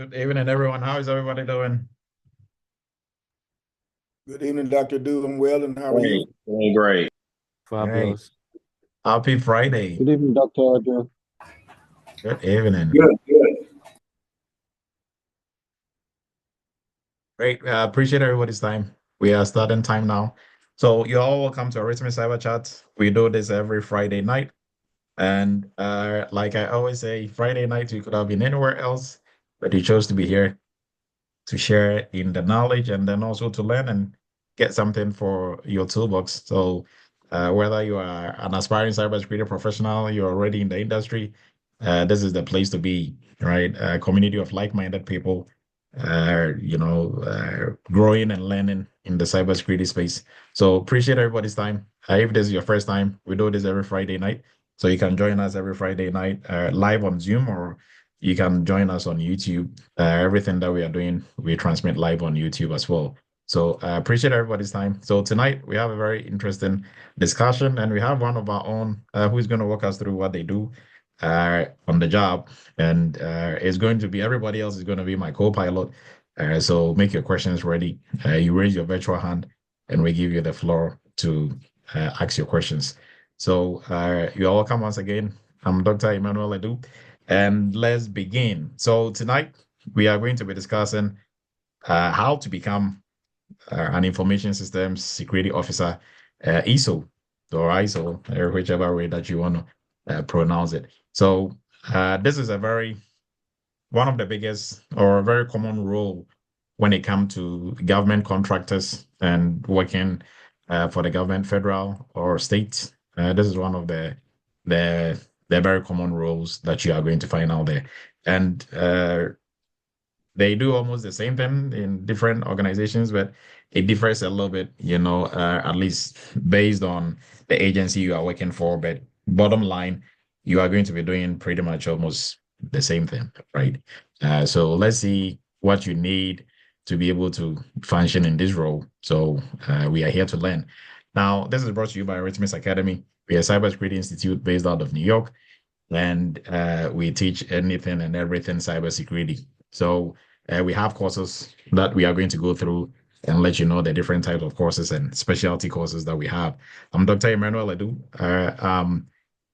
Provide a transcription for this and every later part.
Good evening, everyone. How is everybody doing? Good evening, Dr. Doing well, and how are Great, you? doing great. Great. Fabulous. Happy Friday. Good evening, Dr. Audra. Good evening. Good, good. Great. Appreciate everybody's time. We are starting time now. So you're all welcome to Eretmis Cyber Chat. We do this every Friday night. And like I always say, Friday night you could have been anywhere else, but you chose to be here to share in the knowledge and then also to learn and get something for your toolbox. So, whether you are an aspiring cybersecurity professional, you're already in the industry, this is the place to be, right? A community of like-minded people, growing and learning in the cybersecurity space. So, appreciate everybody's time. If this is your first time, we do this every Friday night. So you can join us every Friday night live on Zoom, or you can join us on YouTube. Everything that we are doing, we transmit live on YouTube as well. So I appreciate everybody's time. So tonight we have a very interesting discussion, and we have one of our own who's going to walk us through what they do on the job, and it's going to be everybody else is going to be my co-pilot. So make your questions ready. You raise your virtual hand, and we give you the floor to ask your questions. So you're welcome once again. I'm Dr. Emmanuel Edu. And let's begin. So tonight we are going to be discussing how to become an information systems security officer, ISO or ISO, or whichever way that you want to pronounce it. So this is a very one of the biggest or a very common role when it comes to government contractors and working for the government, federal or state. This is one of the the very common roles that you are going to find out there, and they do almost the same thing in different organizations, but it differs a little bit, at least based on the agency you are working for. But bottom line, you are going to be doing pretty much almost the same thing, right? So let's see what you need to be able to function in this role. So we are here to learn. Now, this is brought to you by Eretmis Academy. We are a cybersecurity institute based out of New York, and we teach anything and everything cybersecurity. So we have courses that we are going to go through and let you know the different types of courses and specialty courses that we have. I'm Dr. Emmanuel Edu,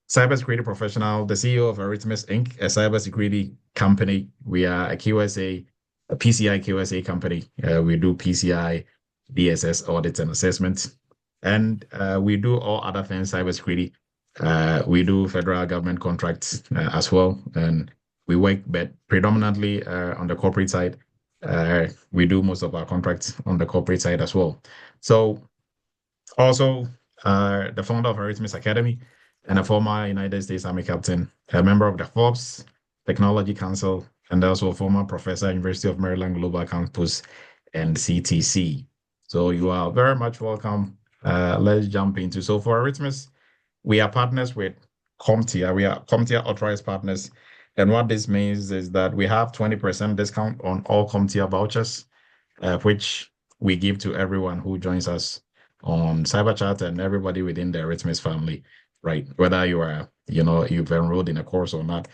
cybersecurity professional, the CEO of Eretmis Inc., a cybersecurity company. We are a QSA, a PCI QSA company. We do PCI, DSS audits and assessments, and we do all other things cybersecurity. We do federal government contracts as well, and we work, but predominantly on the corporate side. We do most of our contracts on the corporate side as well. So, also the founder of Eretmis Academy and a former United States Army captain, a member of the Forbes Technology Council, and also a former professor at University of Maryland Global Campus and CTC. So you are very much welcome. Let's jump into. So for Eretmis, we are partners with CompTIA. We are CompTIA authorized partners. And what this means is that we have 20% discount on all CompTIA vouchers, which we give to everyone who joins us on CyberChat and everybody within the Eretmis family, right? Whether you've enrolled in a course or not,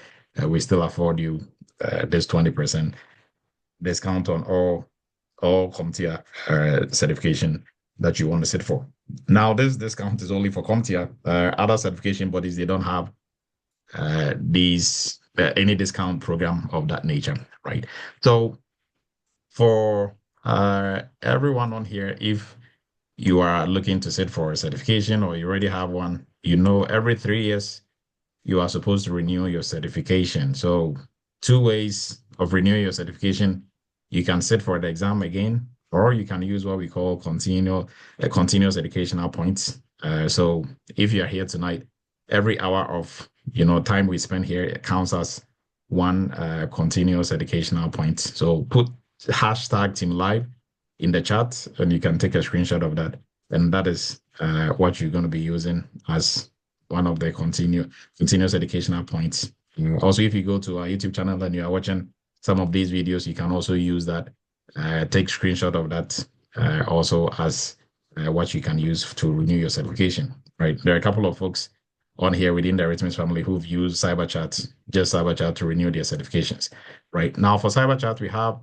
we still afford you this 20% discount on all CompTIA certification that you want to sit for. Now, this discount is only for CompTIA. Other certification bodies, they don't have these any discount program of that nature, right? So for everyone on here, if you are looking to sit for a certification or you already have one, every 3 years you are supposed to renew your certification. So two ways of renewing your certification. You can sit for the exam again, or you can use what we call continuous educational points. So if you are here tonight, every hour of time we spend here it counts as one continuous educational point. So put hashtag team live in the chat, and you can take a screenshot of that. And that is what you're going to be using as one of the continuous educational points. Also, if you go to our YouTube channel and you are watching some of these videos, you can also use that, take screenshot of that also as what you can use to renew your certification, right? There are a couple of folks on here within the Eretmis family who've used just Cyber Chat to renew their certifications. Right now, for Cyber Chat, we have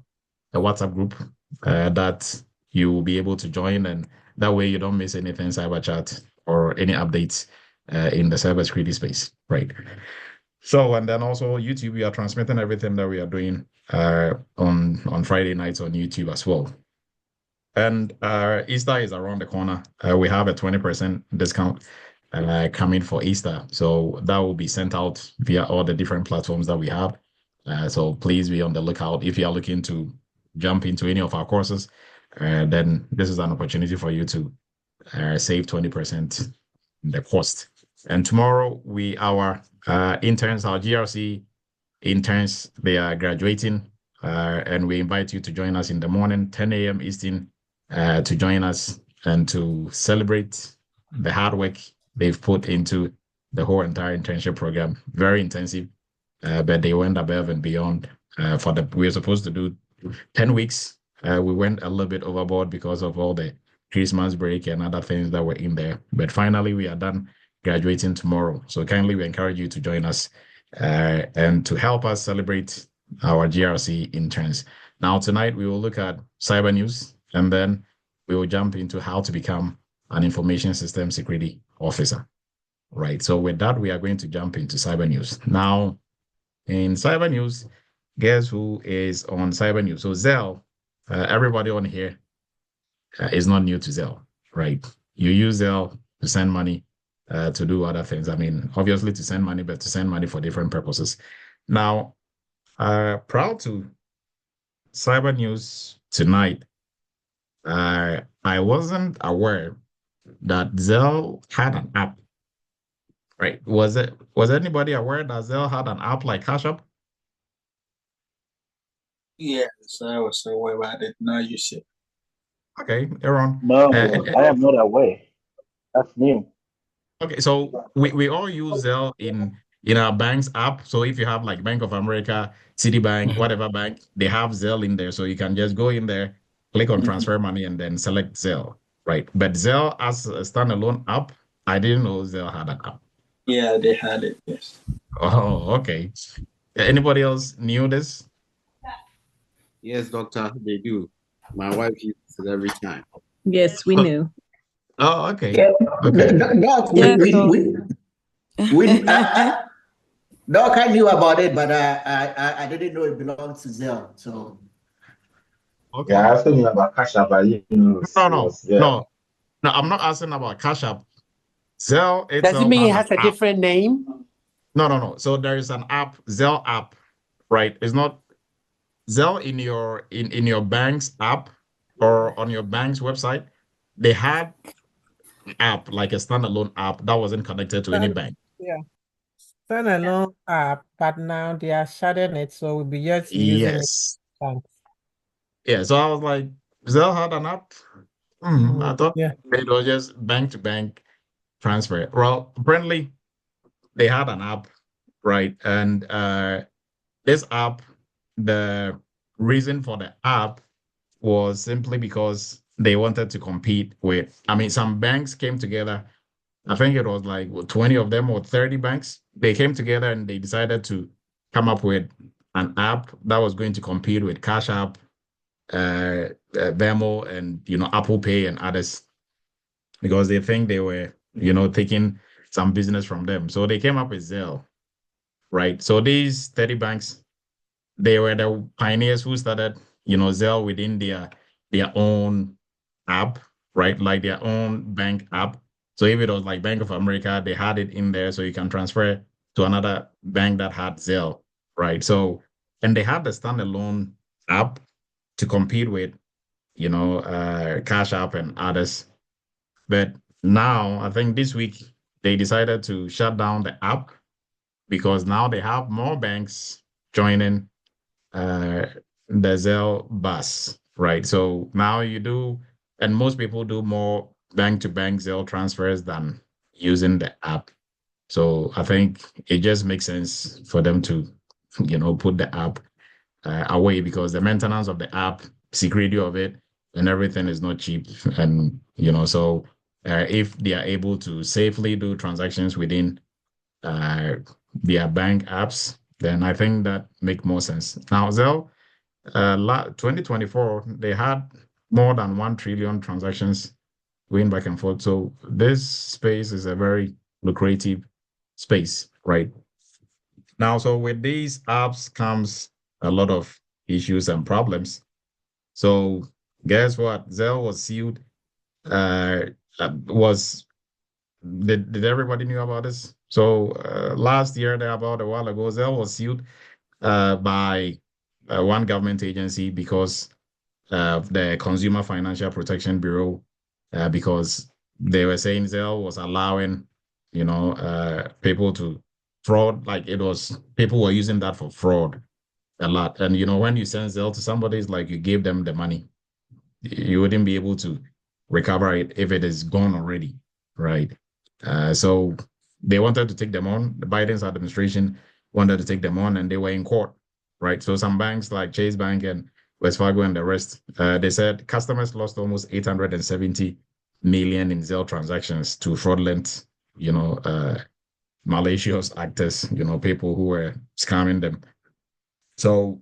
a WhatsApp group that you will be able to join, and that way you don't miss anything Cyber Chat or any updates in the cybersecurity space. Right. So, and then also YouTube, we are transmitting everything that we are doing on Friday nights on YouTube as well. And Easter is around the corner. We have a 20% discount coming for Easter. So that will be sent out via all the different platforms that we have. So please be on the lookout. If you are looking to jump into any of our courses, then this is an opportunity for you to save 20% the cost. And tomorrow, our interns, our GRC interns, they are graduating, and we invite you to join us in the morning, 10 a.m. Eastern, to join us and to celebrate the hard work they've put into the whole entire internship program. Very intensive, but they went above and beyond. We were supposed to do 10 weeks. We went a little bit overboard because of all the Christmas break and other things that were in there. But finally, we are done graduating tomorrow. So kindly, we encourage you to join us and to help us celebrate our GRC interns. Now, tonight, we will look at cyber news, and then we will jump into how to become an information system security officer. Right. So with that, we are going to jump into cyber news. Now, in cyber news, guess who is on cyber news? So Zelle, everybody on here is not new to Zelle, right? You use Zelle to send money, to do other things. I mean, obviously to send money, but to send money for different purposes. Now, proud to cyber news tonight. I wasn't aware that Zelle had an app, right? Was anybody aware that Zelle had an app like Cash App? Yes, I was aware about it. Now you see. Okay, Aaron. No, I am not aware. That's new. Okay, so we all use Zelle in our bank's app. So if you have like Bank of America, Citibank, whatever bank, they have Zelle in there. So you can just go in there, click on transfer money, and then select Zelle, right? But Zelle as a standalone app, I didn't know Zelle had an app. Yeah, they had it. Yes. Oh, okay. Anybody else knew this? Yes, doctor, they do. My wife uses it every time. Yes, we knew. Oh, okay. Yeah. Okay. Doc, Yeah, so- Doc, I knew about it, but I didn't know it belongs to Zelle. So Okay. Yeah, I was thinking about Cash App, but No, I'm not asking about Cash App. Zelle Does itself it mean it has has a an app. different name? No. So there is an app, Zelle app, right? It's not Zelle in your bank's app or on your bank's website. They had an app, like a standalone app that wasn't connected to any bank. Yeah. Standalone app, but now they are shutting it, so we'll be just using it. Yes. Thanks. Yeah. So I was like, Zelle had an app. I thought Yeah. it was just bank to bank transfer. Well, apparently they had an app, right? And this app, the reason for the app was simply because they wanted to compete with, I mean, some banks came together. I think it was like 20 of them or 30 banks. They came together and they decided to come up with an app that was going to compete with Cash App, Venmo, and Apple Pay and others, because they think they were taking some business from them. So they came up with Zelle, right? So these 30 banks, they were the pioneers who started, Zelle within their own app, right? Like their own bank app. So if it was like Bank of America, they had it in there so you can transfer to another bank that had Zelle, right? So, and they had the standalone app to compete with, Cash App and others. But now, I think this week, they decided to shut down the app because now they have more banks joining the Zelle bus, right? So now you do, and most people do more bank-to-bank Zelle transfers than using the app. So I think it just makes sense for them to, put the app away, because the maintenance of the app, security of it, and everything is not cheap. And, so if they are able to safely do transactions within their bank apps, then I think that make more sense. Now, Zelle, 2024, they had more than 1 trillion transactions going back and forth. So this space is a very lucrative space, right? Now, so with these apps comes a lot of issues and problems. So guess what? Zelle was sued. Was did everybody knew about this? So last year, there about a while ago, Zelle was sued by one government agency because of the Consumer Financial Protection Bureau, because they were saying Zelle was allowing, people to fraud, like it was people were using that for fraud a lot. And when you send Zelle to somebody, it's like you gave them the money. You wouldn't be able to recover it if it is gone already, right? So they wanted to take them on. The Biden's administration wanted to take them on, and they were in court, right? So some banks like Chase Bank and Wells Fargo and the rest, they said customers lost almost 870 million in Zelle transactions to fraudulent, malicious actors, people who were scamming them. So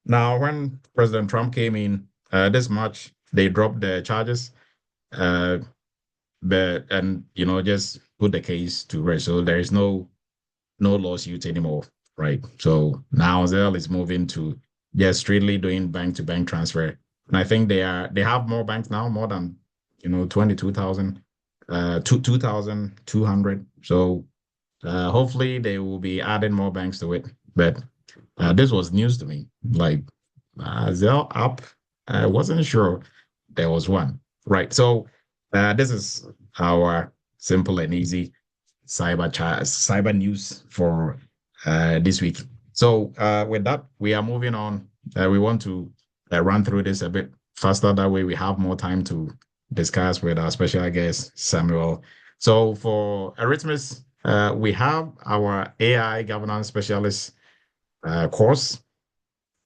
now when President Trump came in this March, they dropped the charges, and just put the case to rest. So there is no lawsuit anymore, right? So now Zelle is moving to just strictly doing bank-to-bank transfer. And I think they have more banks now, more than 22,000, 2,200. So hopefully they will be adding more banks to it. But this was news to me. Like Zelle app, I wasn't sure there was one, right? So this is our simple and easy cyber news for this week. So with that, we are moving on. We want to run through this a bit faster. That way we have more time to discuss with our special guest, Samuel. So for Eretmis, we have our AI governance specialist course.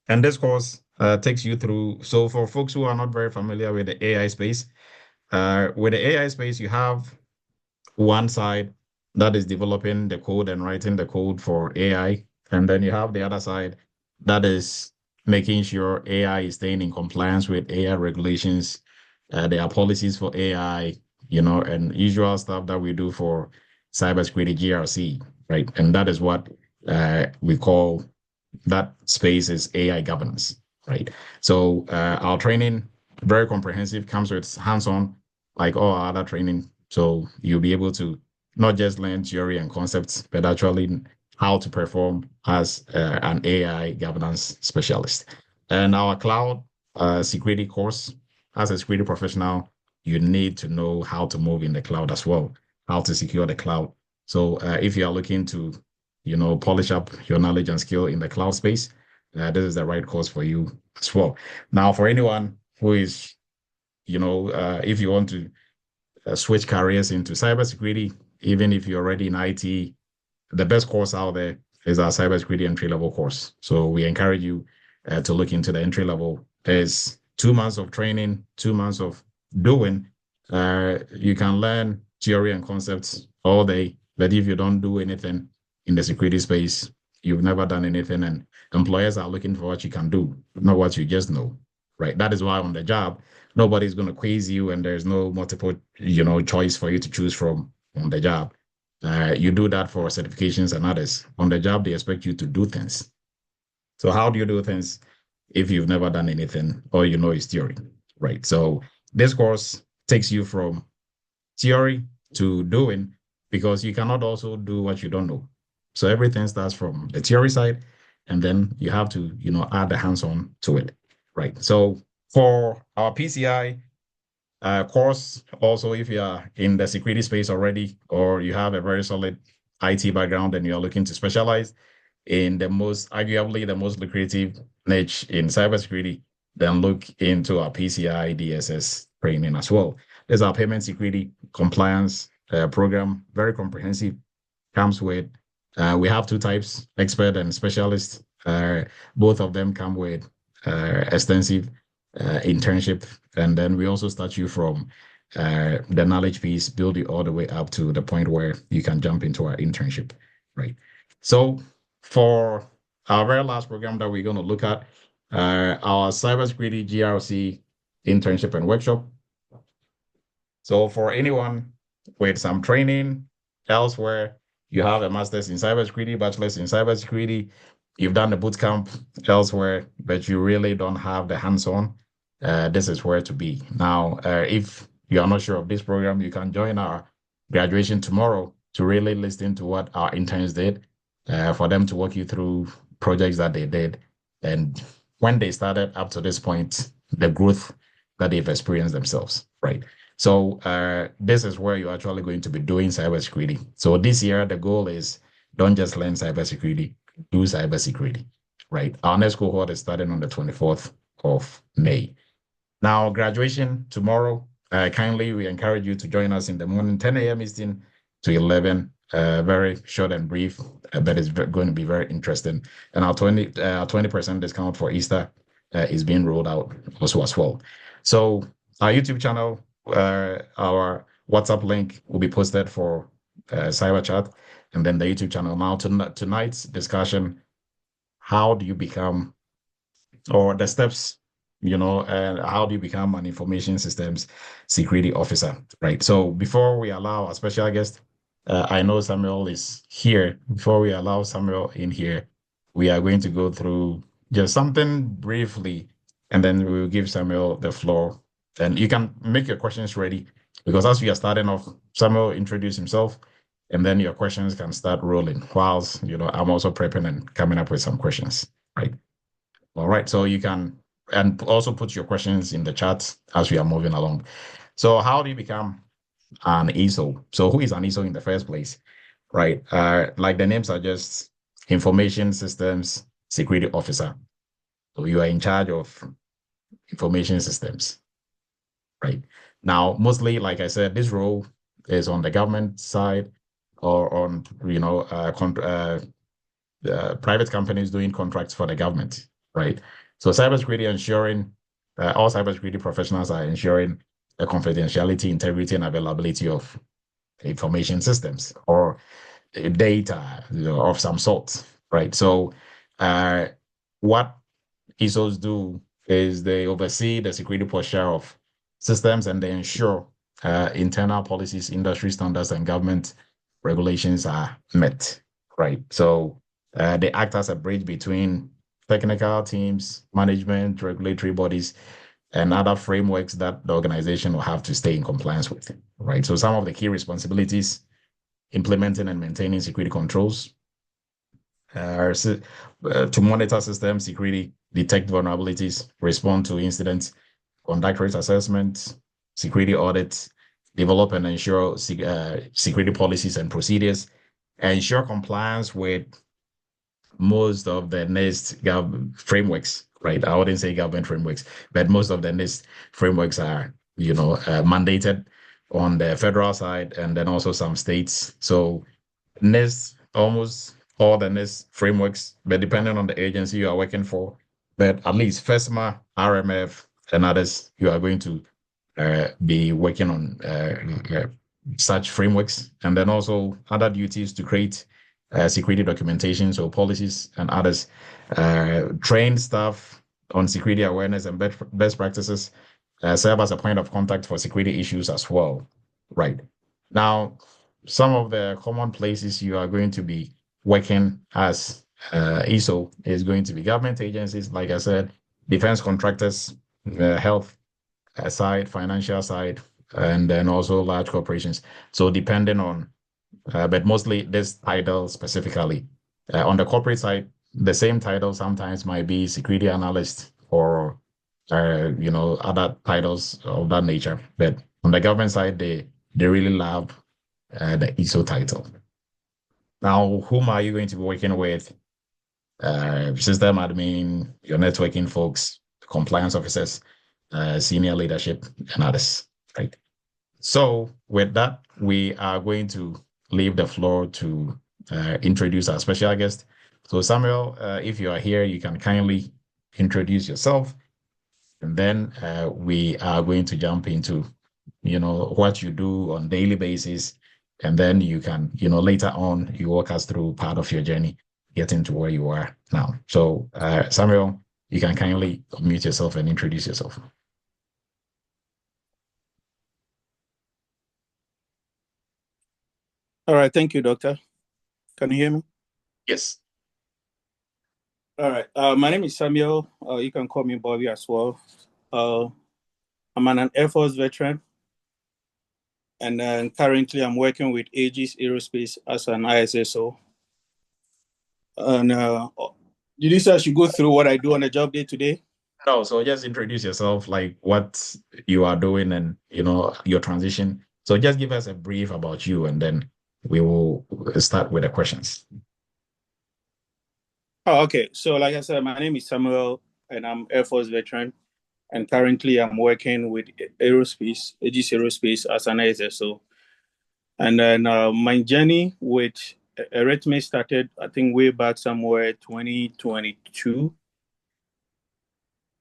And this course takes you through. So for folks who are not very familiar with the AI space, with the AI space, you have one side that is developing the code and writing the code for AI. And then you have the other side that is making sure AI is staying in compliance with AI regulations. There are policies for AI, and usual stuff that we do for cybersecurity GRC, right? And that is what we call that space is AI governance, right? So our training, very comprehensive, comes with hands-on, like all our other training. So you'll be able to not just learn theory and concepts, but actually how to perform as an AI governance specialist. And our cloud security course, as a security professional, you need to know how to move in the cloud as well, how to secure the cloud. So if you are looking to, polish up your knowledge and skill in the cloud space, this is the right course for you as well. Now, for anyone who is, if you want to switch careers into cybersecurity, even if you're already in IT, the best course out there is our cybersecurity entry-level course. So we encourage you to look into the entry level. There's 2 months of training, 2 months of doing. You can learn theory and concepts all day, but if you don't do anything in the security space, you've never done anything, and employers are looking for what you can do, not what you just know, right? That is why on the job, nobody's going to quiz you, and there's no multiple, choice for you to choose from on the job. You do that for certifications and others. On the job, they expect you to do things. So how do you do things if you've never done anything? All you know is theory, right? So this course takes you from theory to doing, because you cannot also do what you don't know. So everything starts from the theory side, and then you have to, add the hands-on to it, right? So for our PCI course, also, if you are in the security space already, or you have a very solid IT background and you're looking to specialize in arguably the most lucrative niche in cybersecurity, then look into our PCI DSS training as well. There's our payment security compliance program, very comprehensive, comes with, we have 2 types, expert and specialist. Both of them come with extensive internship. And then we also start you from the knowledge piece, build you all the way up to the point where you can jump into our internship, right? So for our very last program that we're going to look at, our cybersecurity GRC internship and workshop. So for anyone with some training elsewhere, you have a master's in cybersecurity, bachelor's in cybersecurity, you've done the boot camp elsewhere, but you really don't have the hands-on, this is where to be. Now, if you are not sure of this program, you can join our graduation tomorrow to really listen to what our interns did, for them to walk you through projects that they did. And when they started up to this point, the growth that they've experienced themselves, right? So this is where you're actually going to be doing cybersecurity. So this year, the goal is don't just learn cybersecurity, do cybersecurity, right? Our next cohort is starting on the 24th of May. Now, graduation tomorrow, kindly, we encourage you to join us in the morning, 10 a.m. Eastern to 11, very short and brief, but it's going to be very interesting. And our 20% discount for Easter is being rolled out also as well. So our YouTube channel, our WhatsApp link will be posted for Cyber Chat, and then the YouTube channel. Now, tonight's discussion, how do you become, or the steps, how do you become an information systems security officer, right? So before we allow a special guest, I know Samuel is here. Before we allow Samuel in here, we are going to go through just something briefly, and then we will give Samuel the floor. And you can make your questions ready, because as we are starting off, Samuel introduce himself, and then your questions can start rolling whilst, I'm also prepping and coming up with some questions, right? All right, so you can, and also put your questions in the chat as we are moving along. So how do you become an ISSO? So who is an ISSO in the first place, right? Like the name suggests, Information Systems Security Officer. So you are in charge of information systems, right? Now, mostly, like I said, this role is on the government side or on, private companies doing contracts for the government, right? So cybersecurity ensuring, all cybersecurity professionals are ensuring the confidentiality, integrity, and availability of information systems or data of some sort, right? So what ISOs do is they oversee the security posture of systems, and they ensure internal policies, industry standards, and government regulations are met, right? So they act as a bridge between technical teams, management, regulatory bodies, and other frameworks that the organization will have to stay in compliance with, right? So some of the key responsibilities: implementing and maintaining security controls, to monitor system security, detect vulnerabilities, respond to incidents, conduct risk assessments, security audits, develop and ensure security policies and procedures, ensure compliance with most of the NIST frameworks, right? I wouldn't say government frameworks, but most of the NIST frameworks are, mandated on the federal side, and then also some states. So NIST, almost all the NIST frameworks, but depending on the agency you are working for, but at least FESMA, RMF, and others, you are going to be working on such frameworks, and then also other duties to create security documentation, so policies and others, train staff on security awareness and best practices, serve as a point of contact for security issues as well, right? Now, some of the common places you are going to be working as ISO is going to be government agencies, like I said, defense contractors, health side, financial side, and then also large corporations. So depending on, but mostly this title specifically. On the corporate side, the same title sometimes might be security analyst or, other titles of that nature. But on the government side, they really love the ISO title. Now, whom are you going to be working with? System admin, your networking folks, compliance officers, senior leadership, and others, right? So with that, we are going to leave the floor to introduce our special guest. So Samuel, if you are here, you can kindly introduce yourself, and then we are going to jump into what you do on daily basis, and then you can, later on, you walk us through part of your journey, getting to where you are now. So, Samuel, you can kindly unmute yourself and introduce yourself. All right, thank you, Doctor. Can you hear me? Yes. All right. My name is Samuel. You can call me Bobby as well. I'm an Air Force veteran, and then currently I'm working with Aegis Aerospace as an ISSO. And did you say I should go through what I do on the job day to day? No, so just introduce yourself, like what you are doing and, your transition. So just give us a brief about you, and then we will start with the questions. Oh, okay. So like I said, my name is Samuel, and I'm Air Force veteran. And currently I'm working with Aerospace, Aegis Aerospace as an ISSO. And then my journey with Eretmis started, I think, way back somewhere 2022.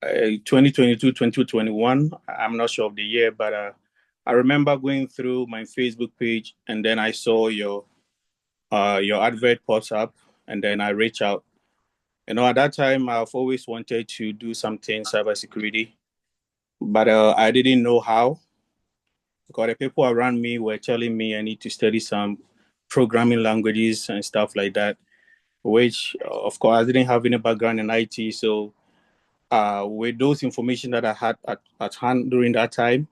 2022, 2021. I'm not sure of the year, but I remember going through my Facebook page, and then I saw your advert pops up, and then I reach out. At that time, I've always wanted to do something cybersecurity, but I didn't know how, because the people around me were telling me I need to study some programming languages and stuff like that, which, of course, I didn't have any background in IT. So with those information that I had at hand during that time,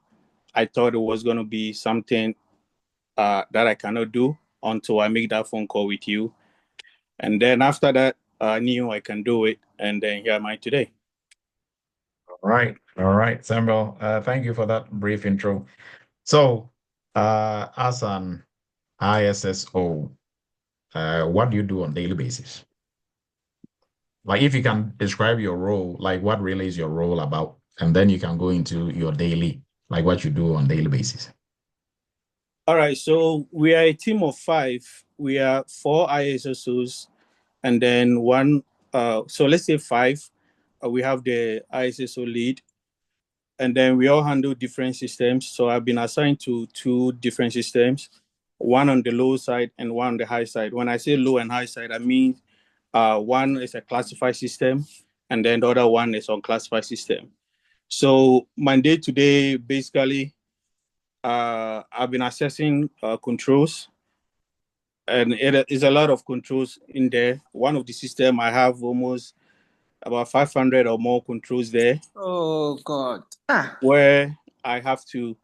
I thought it was going to be something that I cannot do until I make that phone call with you. And then after that, I knew I can do it. And then here am I today. All right, Samuel. Thank you for that brief intro. So, as an ISSO, what do you do on a daily basis? Like, if you can describe your role, like what really is your role about, and then you can go into your daily, like what you do on a daily basis. All right. So we are a team of 5. We are 4 ISSOs and then one. So let's say 5. We have the ISSO lead, and then we all handle different systems. So I've been assigned to 2 different systems, one on the low side and one on the high side. When I say low and high side, I mean one is a classified system, and then the other one is unclassified system. So my day to day, basically, I've been assessing controls, and it is a lot of controls in there. One of the system I have almost about 500 or more controls there. Oh God! Where I have to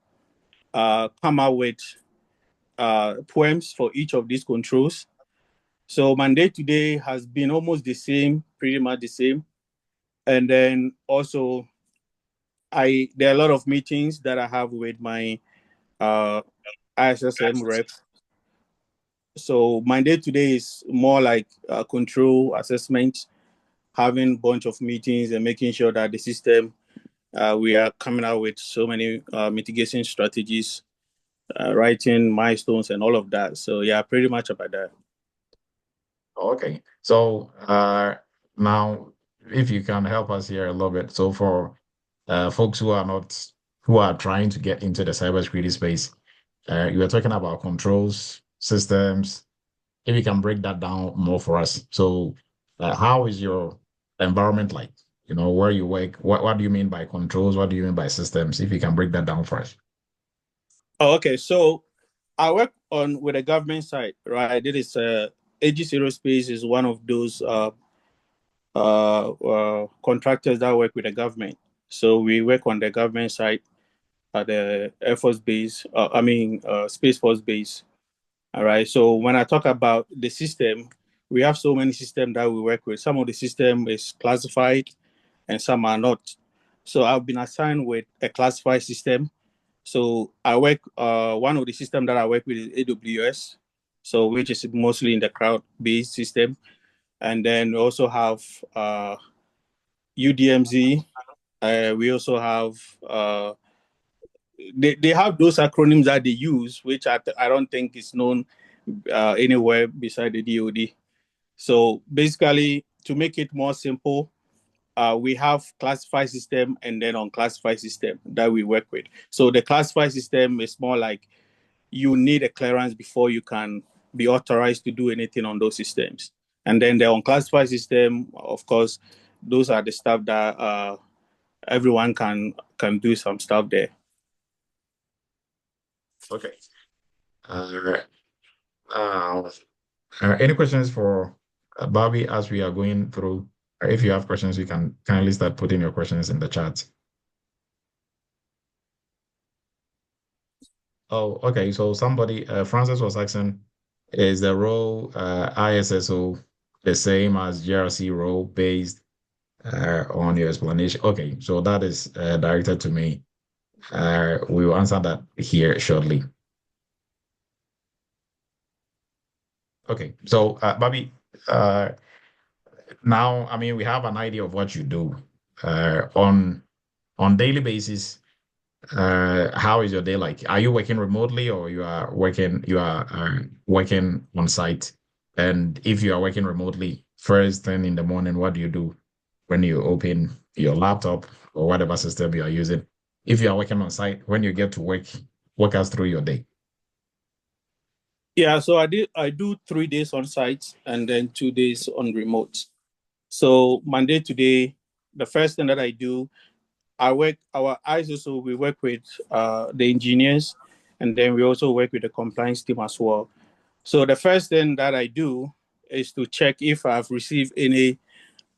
come out with poems for each of these controls. So my day to day has been almost the same, pretty much the same. And then also, there are a lot of meetings that I have with my ISSM rep. So my day to day is more like control assessment, having a bunch of meetings and making sure that the system, we are coming out with so many mitigation strategies, writing milestones and all of that. So yeah, pretty much about that. Okay. So, now, if you can help us here a little bit. So for folks who are trying to get into the cybersecurity space, you were talking about controls, systems. If you can break that down more for us. So, how is your environment like? Where you work, what do you mean by controls? What do you mean by systems? If you can break that down for us. Oh, okay. So I work with the government side, right? It is Aegis Aerospace is one of those contractors that work with the government. So we work on the government side at the Air Force base, Space Force base. All right. So when I talk about the system, we have so many systems that we work with. Some of the system is classified and some are not. So I've been assigned with a classified system. So I work, one of the systems that I work with is AWS, so which is mostly in the cloud-based system. And then we also have UDMZ. We also have they have those acronyms that they use, which I don't think is known anywhere beside the DoD. So basically, to make it more simple, we have classified system and then unclassified system that we work with. So the classified system is more like you need a clearance before you can be authorized to do anything on those systems. And then the unclassified system, of course, those are the stuff that everyone can do some stuff there. Okay. Any questions for Bobby as we are going through? If you have questions, you can kindly start putting your questions in the chat. Oh, okay. So somebody, Francis was asking, is the role ISSO the same as GRC role based on your explanation? Okay, so that is directed to me. We will answer that here shortly. Okay, so Bobby, now I mean we have an idea of what you do on daily basis. How is your day like? Are you working remotely or you are working on site? And if you are working remotely, first thing in the morning, what do you do when you open your laptop or whatever system you are using? If you are working on site, when you get to work, walk us through your day. Yeah, so I do 3 days on site and then 2 days on remote. So Monday to day, the first thing that I do, our ISSO, we work with the engineers, and then we also work with the compliance team as well. So the first thing that I do is to check if I've received any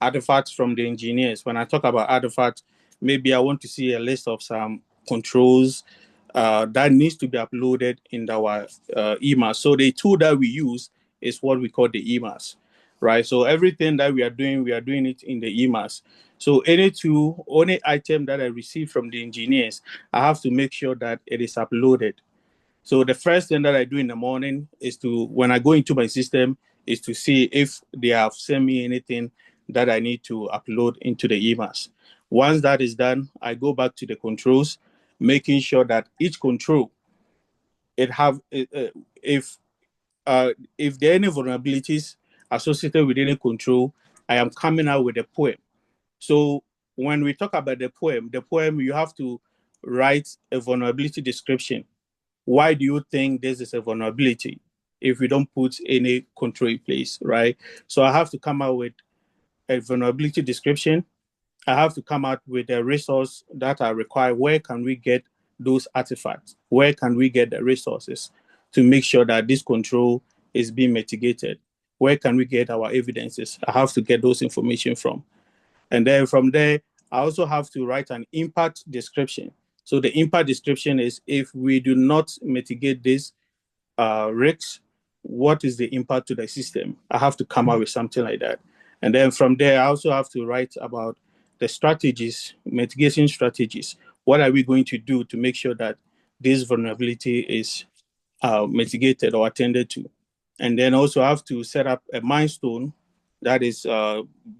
artifacts from the engineers. When I talk about artifacts, maybe I want to see a list of some controls that needs to be uploaded in our EMAS. So the tool that we use is what we call the EMAS, right? So everything that we are doing it in the EMAS. So any tool, any item that I receive from the engineers, I have to make sure that it is uploaded. So the first thing that I do in the morning is to, when I go into my system, is to see if they have sent me anything that I need to upload into the EMAS. Once that is done, I go back to the controls, making sure that each control it have if there are any vulnerabilities associated with any control, I am coming out with a poem. So when we talk about the poem you have to write a vulnerability description. Why do you think this is a vulnerability if we don't put any control in place, right? So I have to come out with a vulnerability description. I have to come out with a resource that are required. Where can we get those artifacts? Where can we get the resources to make sure that this control is being mitigated? Where can we get our evidences? I have to get those information from. And then from there, I also have to write an impact description. So the impact description is if we do not mitigate this risks, what is the impact to the system? I have to come up with something like that. And then from there, I also have to write about the strategies, mitigation strategies. What are we going to do to make sure that this vulnerability is mitigated or attended to? And then also have to set up a milestone that is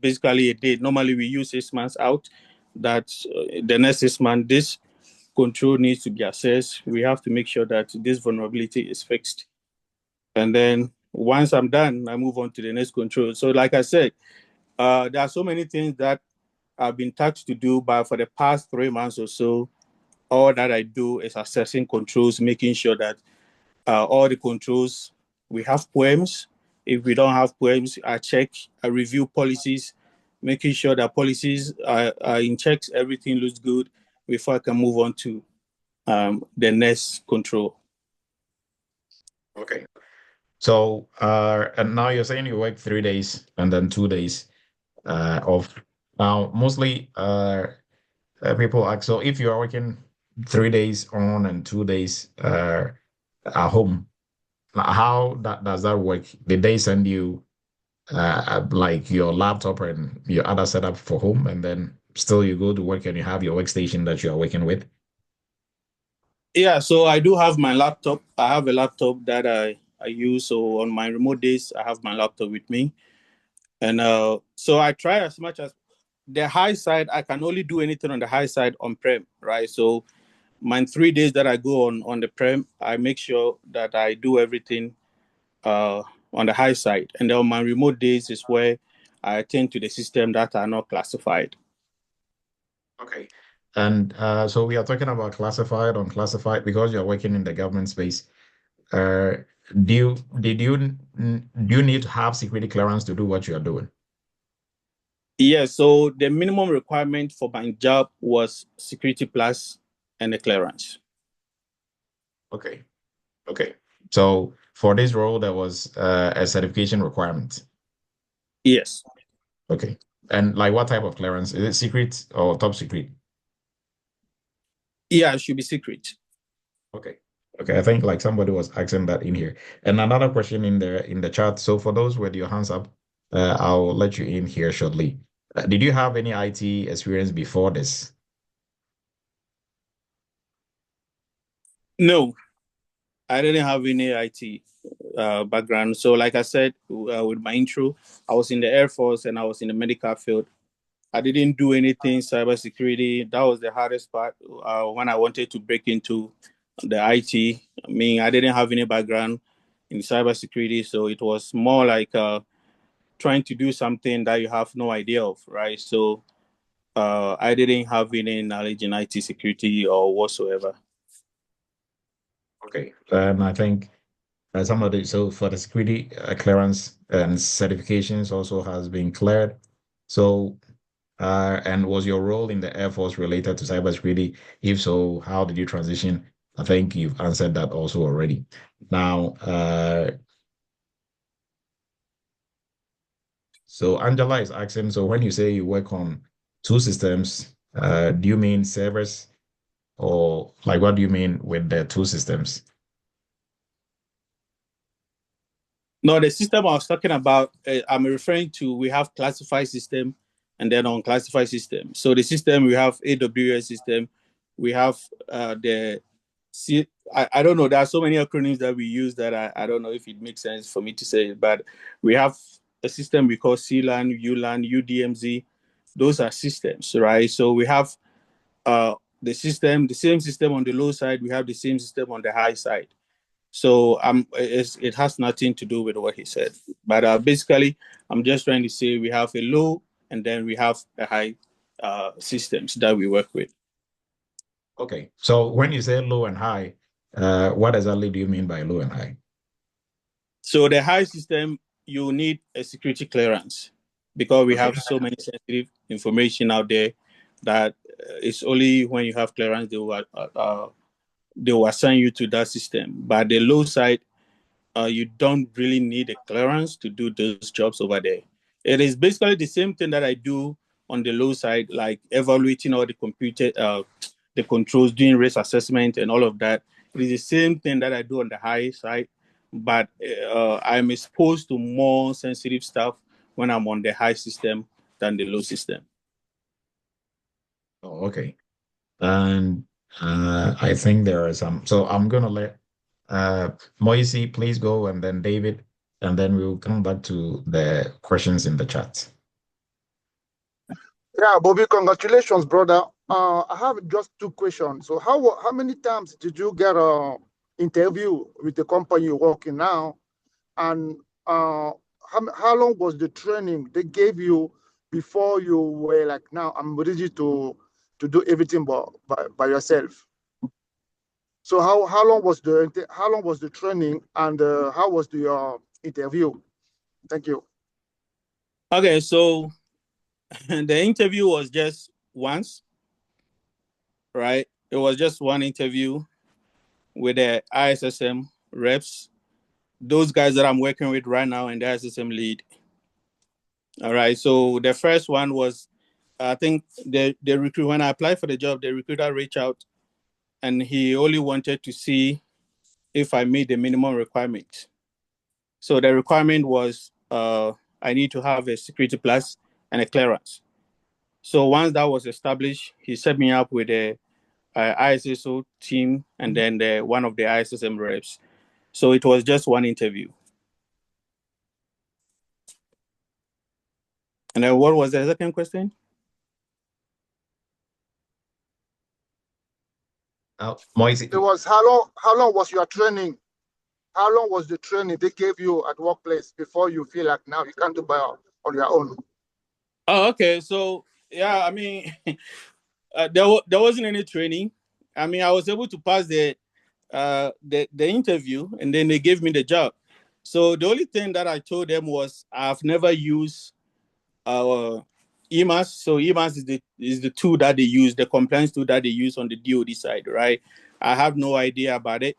basically a date. Normally we use 6 months out. That the next 6 months, this control needs to be assessed. We have to make sure that this vulnerability is fixed. And then once I'm done, I move on to the next control. So like I said, there are so many things that I've been tasked to do, but for the past 3 months or so, all that I do is assessing controls, making sure that all the controls, we have poems. If we don't have poems, I check, I review policies, making sure that policies are in checks, everything looks good before I can move on to the next control. Okay. So and now you're saying you work 3 days and then 2 days off. Now mostly people ask, so if you are working 3 days on and 2 days at home, how does that work? Did they send you like your laptop and your other setup for home, and then still you go to work and you have your workstation that you are working with? Yeah, so I do have my laptop. I have a laptop that I use. So on my remote days, I have my laptop with me. And so I try as much as the high side, I can only do anything on the high side on prem, right? So my 3 days that I go on the prem, I make sure that I do everything on the high side. And then on my remote days is where I attend to the system that are not classified. Okay. And so we are talking about classified, unclassified, because you're working in the government space. Uh, do you need to have security clearance to do what you are doing? Yeah, so the minimum requirement for my job was security plus and a clearance. Okay. Okay. So for this role, there was a certification requirement. Yes. Okay. And like what type of clearance? Is it secret or top secret? Yeah, it should be secret. Okay. Okay. I think like somebody was asking that in here. And another question in the chat. So for those with your hands up, I'll let you in here shortly. Did you have any IT experience before this? No, I didn't have any IT background. So like I said with my intro, I was in the Air Force and I was in the medical field. I didn't do anything cybersecurity. That was the hardest part when I wanted to break into the IT. I mean, I didn't have any background in cybersecurity, so it was more like trying to do something that you have no idea of, right? So I didn't have any knowledge in IT security or whatsoever. Okay. And I think somebody, so for the security clearance and certifications also has been cleared. So, and was your role in the Air Force related to cybersecurity? If so, how did you transition? I think you've answered that also already. Now, so Angela is asking, so when you say you work on two systems, do you mean servers or like what do you mean with the two systems? No, the system I was talking about, I'm referring to, we have classified system and then unclassified system. So the system, we have AWS system, we have I don't know, there are so many acronyms that we use that I don't know if it makes sense for me to say it, but we have a system we call CLAN, ULAN, UDMZ. Those are systems, right? So we have the same system on the low side, we have the same system on the high side. So it has nothing to do with what he said. But basically, I'm just trying to say we have a low and then we have a high systems that we work with. Okay. So when you say low and high, what exactly do you mean by low and high? So the high system, you need a security clearance because we have so many sensitive information out there that it's only when you have clearance they will assign you to that system. But the low side, you don't really need a clearance to do those jobs over there. It is basically the same thing that I do on the low side, like evaluating all the controls, doing risk assessment and all of that. It is the same thing that I do on the high side, but I'm exposed to more sensitive stuff when I'm on the high system than the low system. Oh, okay. And I think there are some. So I'm gonna let Moise please go, and then David, and then we'll come back to the questions in the chat. Yeah, Bobby, congratulations, brother. I have just two questions. So how many times did you get a interview with the company you're working now? And how long was the training they gave you before you were like, now I'm ready to do everything by yourself? So how long was the training, and how was the interview? Thank you. Okay, so the interview was just once, right? It was just one interview with the ISSM reps, those guys that I'm working with right now, and the ISSM lead. All right. So the first one was, I think the recruit, when I applied for the job, the recruiter reached out and he only wanted to see if I meet the minimum requirement. So the requirement was I need to have a security plus and a clearance. So once that was established, he set me up with a ISSO team and then one of the ISSM reps. So it was just one interview. And then what was the second question? Moise. It was how long was your training? How long was the training they gave you at workplace before you feel like now you can't do by on your own? Oh, okay. So yeah, I mean, There wasn't any training. I mean, I was able to pass the interview, and then they gave me the job. So the only thing that I told them was I've never used our EMAS. So EMAS is the tool that they use, the compliance tool that they use on the DoD side, right? I have no idea about it.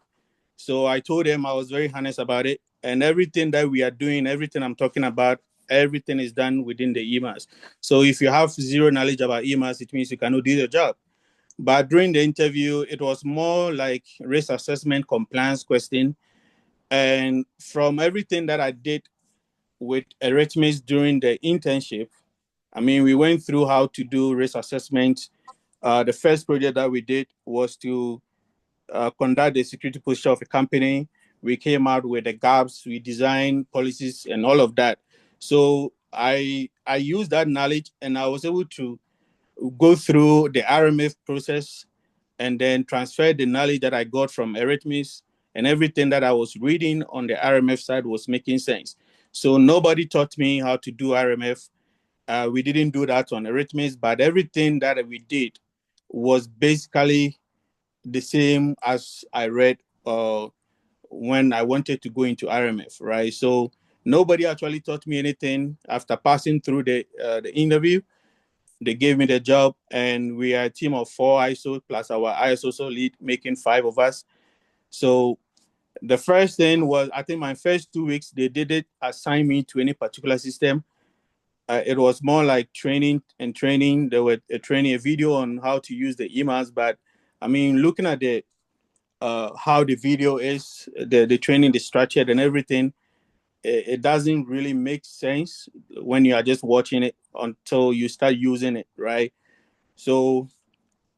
So I told them I was very honest about it, and everything that we are doing, everything I'm talking about, everything is done within the EMAS. So if you have zero knowledge about EMAS, it means you cannot do your job. But during the interview, it was more like risk assessment compliance question. And from everything that I did with Eretmis during the internship, I mean, we went through how to do risk assessment. The first project that we did was to conduct the security posture of a company. We came out with the gaps, we designed policies and all of that. So I used that knowledge, and I was able to go through the RMF process and then transfer the knowledge that I got from Eretmis, and everything that I was reading on the RMF side was making sense. So nobody taught me how to do RMF. We didn't do that on Eretmis, but everything that we did was basically the same as I read when I wanted to go into RMF, right? So nobody actually taught me anything. After passing through the interview, they gave me the job, and we are a team of 4 ISO plus our ISSO lead, making 5 of us. So the first thing was, I think my first 2 weeks, they didn't assign me to any particular system. It was more like training and training. They were training a video on how to use the emails, but I mean, looking at the how the video is, the training, the structure, and everything, it doesn't really make sense when you are just watching it until you start using it, right? So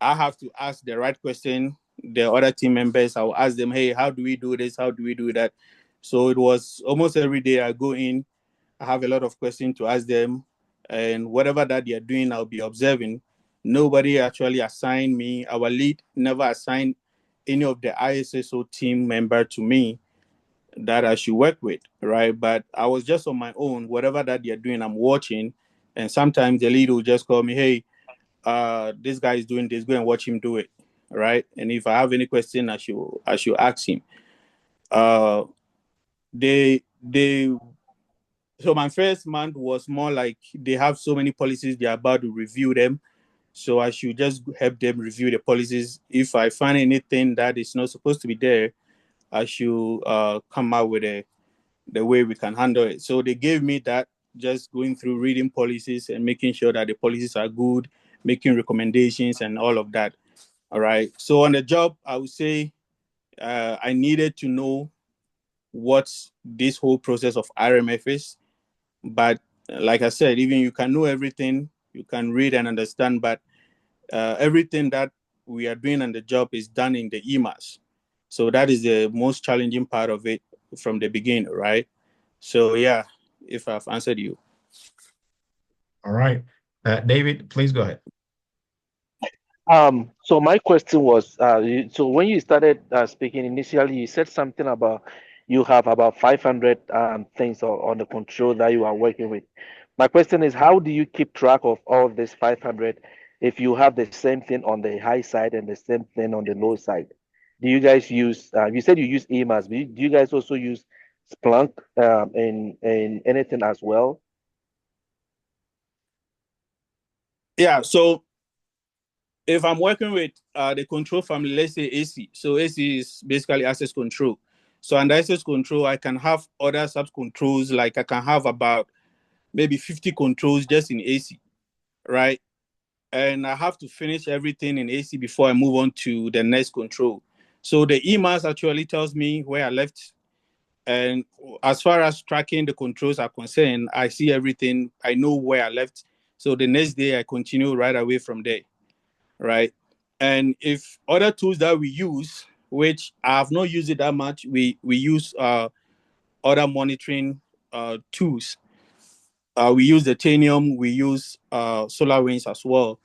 I have to ask the right question. The other team members, I'll ask them, hey, how do we do this? How do we do that? So it was almost every day I go in, I have a lot of questions to ask them. And whatever that they're doing, I'll be observing. Nobody actually assigned me. Our lead never assigned any of the ISSO team member to me that I should work with, right? But I was just on my own. Whatever that they're doing, I'm watching. And sometimes the lead will just call me, hey, this guy is doing this, go and watch him do it, right? And if I have any question, I should ask him. Uh, they so my first month was more like they have so many policies, they're about to review them. So I should just help them review the policies. If I find anything that is not supposed to be there, I should come out with the way we can handle it. So they gave me that, just going through reading policies and making sure that the policies are good, making recommendations and all of that. All right. So on the job, I would say I needed to know what this whole process of RMF is. But like I said, even you can know everything, you can read and understand, but everything that we are doing on the job is done in the EMAS. So that is the most challenging part of it from the beginning, right? So yeah, if I've answered you. All right. David, please go ahead. So my question was, so when you started speaking initially, you said something about you have about 500 things on the control that you are working with. My question is, how do you keep track of all this 500 if you have the same thing on the high side and the same thing on the low side? Do you guys use, you said you use EMAS, but do you guys also use Splunk in anything as well? Yeah, so if I'm working with the control family, let's say AC. So AC is basically access control. So under access control, I can have other sub controls, like I can have about maybe 50 controls just in AC, right? And I have to finish everything in AC before I move on to the next control. So the EMAS actually tells me where I left. And as far as tracking the controls are concerned, I see everything. I know where I left. So the next day I continue right away from there, right? And if other tools that we use, which I have not used it that much, we use other monitoring tools. We use the Tanium, we use SolarWinds as well.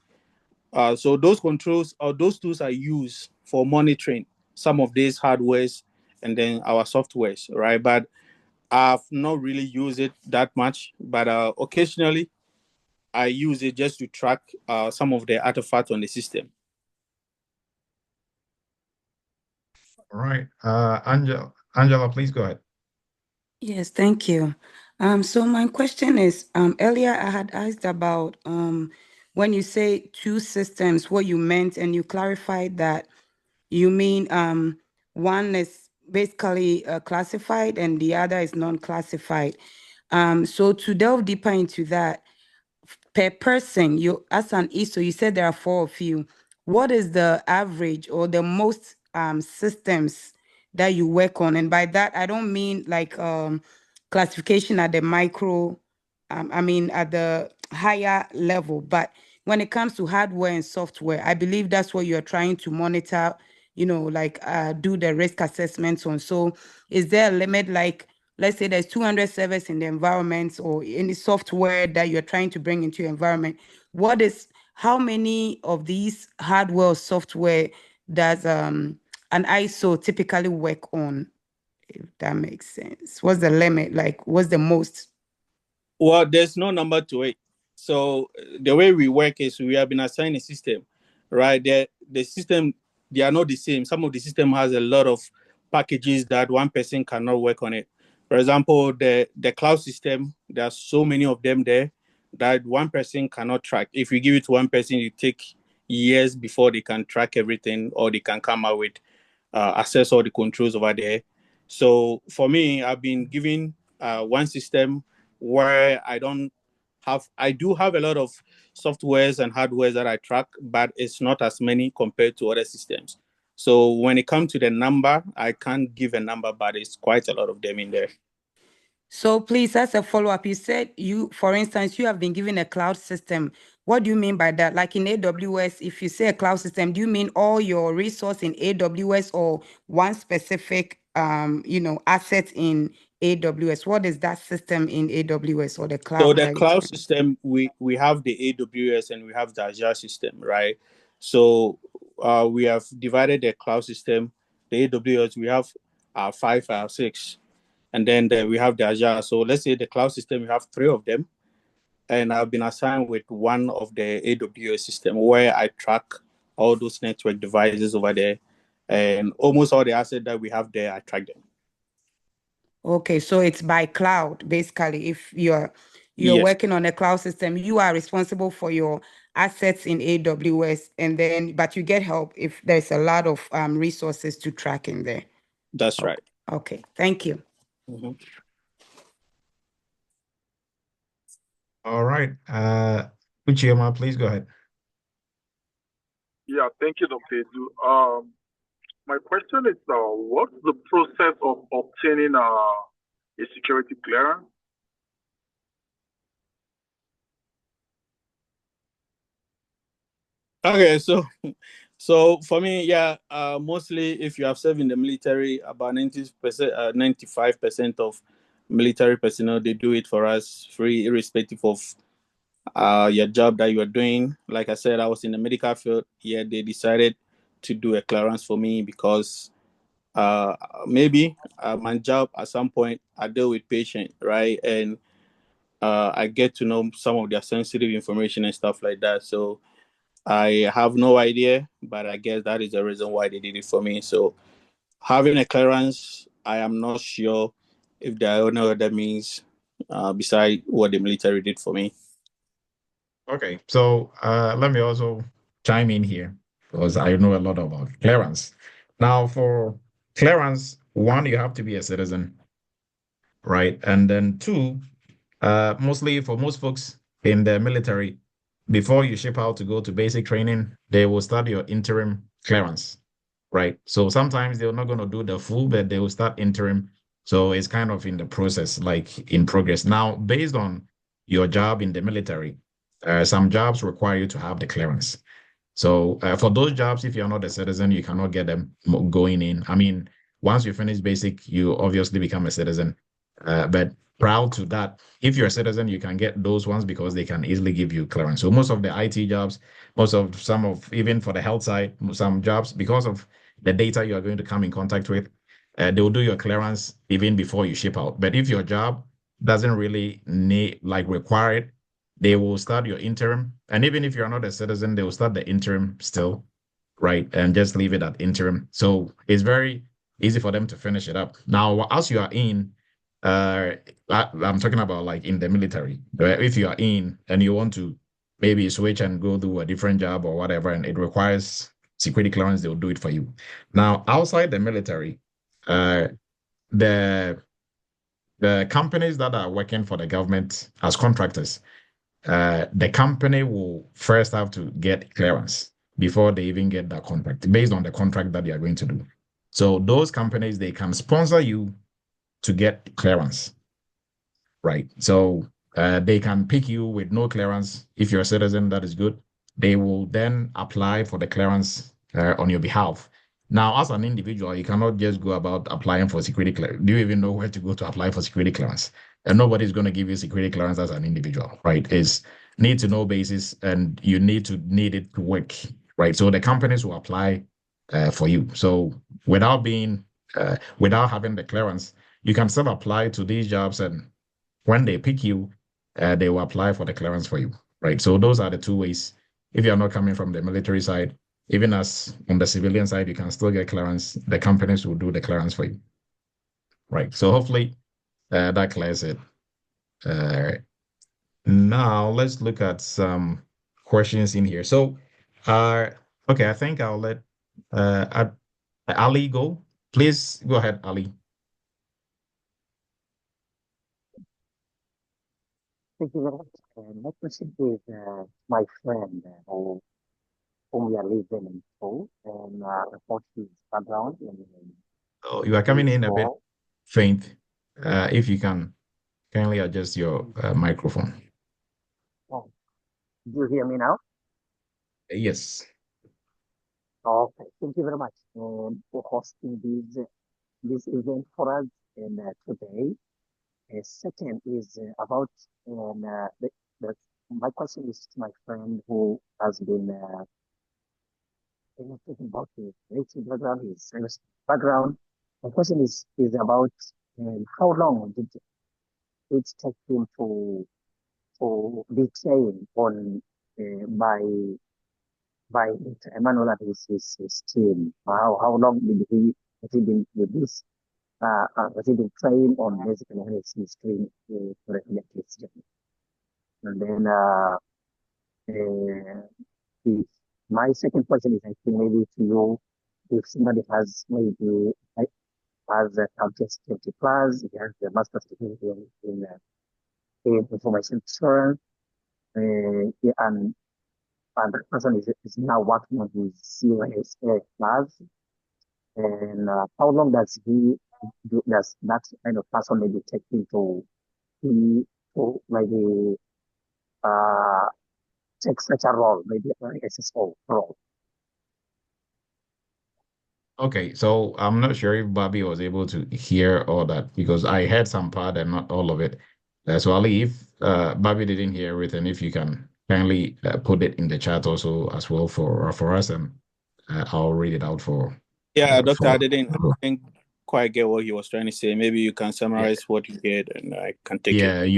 So those controls or those tools are used for monitoring some of these hardwares and then our softwares, right? But I've not really used it that much. But occasionally, I use it just to track some of the artifacts on the system. All right. Angela, please go ahead. Yes, thank you. So my question is, earlier I had asked about when you say two systems, what you meant, and you clarified that you mean one is basically classified and the other is non-classified. So to delve deeper into that, per person, you as an ISO, you said there are 4 of you. What is the average or the most systems that you work on? And by that, I don't mean like classification at the micro, I mean at the higher level, but when it comes to hardware and software, I believe that's what you're trying to monitor, like do the risk assessments on. So is there a limit, like let's say there's 200 servers in the environment or any software that you're trying to bring into your environment? How many of these hardware or software does an ISO typically work on? If that makes sense. What's the limit? Like, what's the most? Well, there's no number to it. So the way we work is we have been assigned a system, right? The system, they are not the same. Some of the system has a lot of packages that one person cannot work on it. For example, the cloud system, there are so many of them there that one person cannot track. If you give it to one person, it take years before they can track everything or they can come out with access all the controls over there. So for me, I've been given one system where I do have a lot of softwares and hardwares that I track, but it's not as many compared to other systems. So when it comes to the number, I can't give a number, but it's quite a lot of them in there. So please, as a follow-up, you said for instance, you have been given a cloud system. What do you mean by that? Like in AWS, if you say a cloud system, do you mean all your resource in AWS or one specific, asset in AWS? What is that system in AWS or the cloud? So the cloud system, we have the AWS and we have the Azure system, right? So we have divided the cloud system. The AWS, we have 5 or 6. And then we have the Azure. So let's say the cloud system, we have 3 of them. And I've been assigned with one of the AWS system where I track all those network devices over there. And almost all the assets that we have there, I track them. Okay, so it's by cloud, basically. If you're Yes. working on a cloud system, you are responsible for your assets in AWS, but you get help if there's a lot of resources to track in there. That's right. Okay, thank you. Mm-hmm. All right. Uchiyama, please go ahead. Yeah, thank you, Dr. Edu. My question is, what's the process of obtaining a security clearance? Okay, so for me, yeah, mostly if you have served in the military, about 90%, 95% of military personnel, they do it for us free, irrespective of your job that you are doing. Like I said, I was in the medical field. Yeah, they decided to do a clearance for me because maybe my job at some point I deal with patients, right? And I get to know some of their sensitive information and stuff like that. So I have no idea, but I guess that is the reason why they did it for me. So having a clearance, I am not sure if there are any other means besides what the military did for me. Okay, so let me also chime in here because I know a lot about clearance. Now, for clearance, one, you have to be a citizen, right? And then 2, mostly for most folks in the military, before you ship out to go to basic training, they will start your interim clearance, right? So sometimes they're not going to do the full, but they will start interim. So it's kind of in the process, like in progress. Now, based on your job in the military, some jobs require you to have the clearance. So for those jobs, if you're not a citizen, you cannot get them going in. I mean, once you finish basic, you obviously become a citizen. But prior to that, if you're a citizen, you can get those ones because they can easily give you clearance. So most of the IT jobs, even for the health side, some jobs, because of the data you are going to come in contact with, they will do your clearance even before you ship out. But if your job doesn't really require it, they will start your interim. And even if you're not a citizen, they will start the interim still, right? And just leave it at interim. So it's very easy for them to finish it up. Now, as you are in, I'm talking about like in the military. If you are in and you want to maybe switch and go do a different job or whatever, and it requires security clearance, they'll do it for you. Now, outside the military, uh, the the companies that are working for the government as contractors, the company will first have to get clearance before they even get that contract, based on the contract that they are going to do. So those companies, they can sponsor you to get clearance, right? So they can pick you with no clearance. If you're a citizen, that is good. They will then apply for the clearance on your behalf. Now, as an individual, you cannot just go about applying for security clearance. Do you even know where to go to apply for security clearance? And nobody's going to give you security clearance as an individual, right? It's need to know basis, and you need it to work, right? So the companies will apply for you. So without having the clearance, you can still apply to these jobs, and when they pick you, they will apply for the clearance for you, right? So those are the two ways. If you're not coming from the military side, even as on the civilian side, you can still get clearance. The companies will do the clearance for you, right? So hopefully that clears it. Now let's look at some questions in here. So, okay, I think I'll let Ali go. Please go ahead, Ali. Thank you very much. My question is my friend whom we are living in school and about his background Oh, you are in coming in a bit small. faint. If you can kindly adjust your microphone. Oh, do you hear me now? Yes. Okay, thank you very much for hosting this event for us and today. Second is about the my question is to my friend who has been talking about his racing background, his service background. My question is about how long did it take him to be trained on by Emmanuel and his team? How long did he has he been with this? Has he been trained on basically his training for his journey? And then if my second question is I think maybe to you, if somebody has maybe has a subject 20 plus, he has a master's degree in information assurance, yeah, and that person is now working on his CISA class. And how long does that kind of person maybe take him be to maybe uh, take such a role, maybe an SSO role? Okay, so I'm not sure if Bobby was able to hear all that because I heard some part and not all of it. So Ali, if Bobby didn't hear everything, if you can kindly put it in the chat also as well for us, and I'll read it out Yeah, Doctor, I for. didn't quite get what he was trying to say. Maybe you can Yeah, summarize what you get, and I can take it.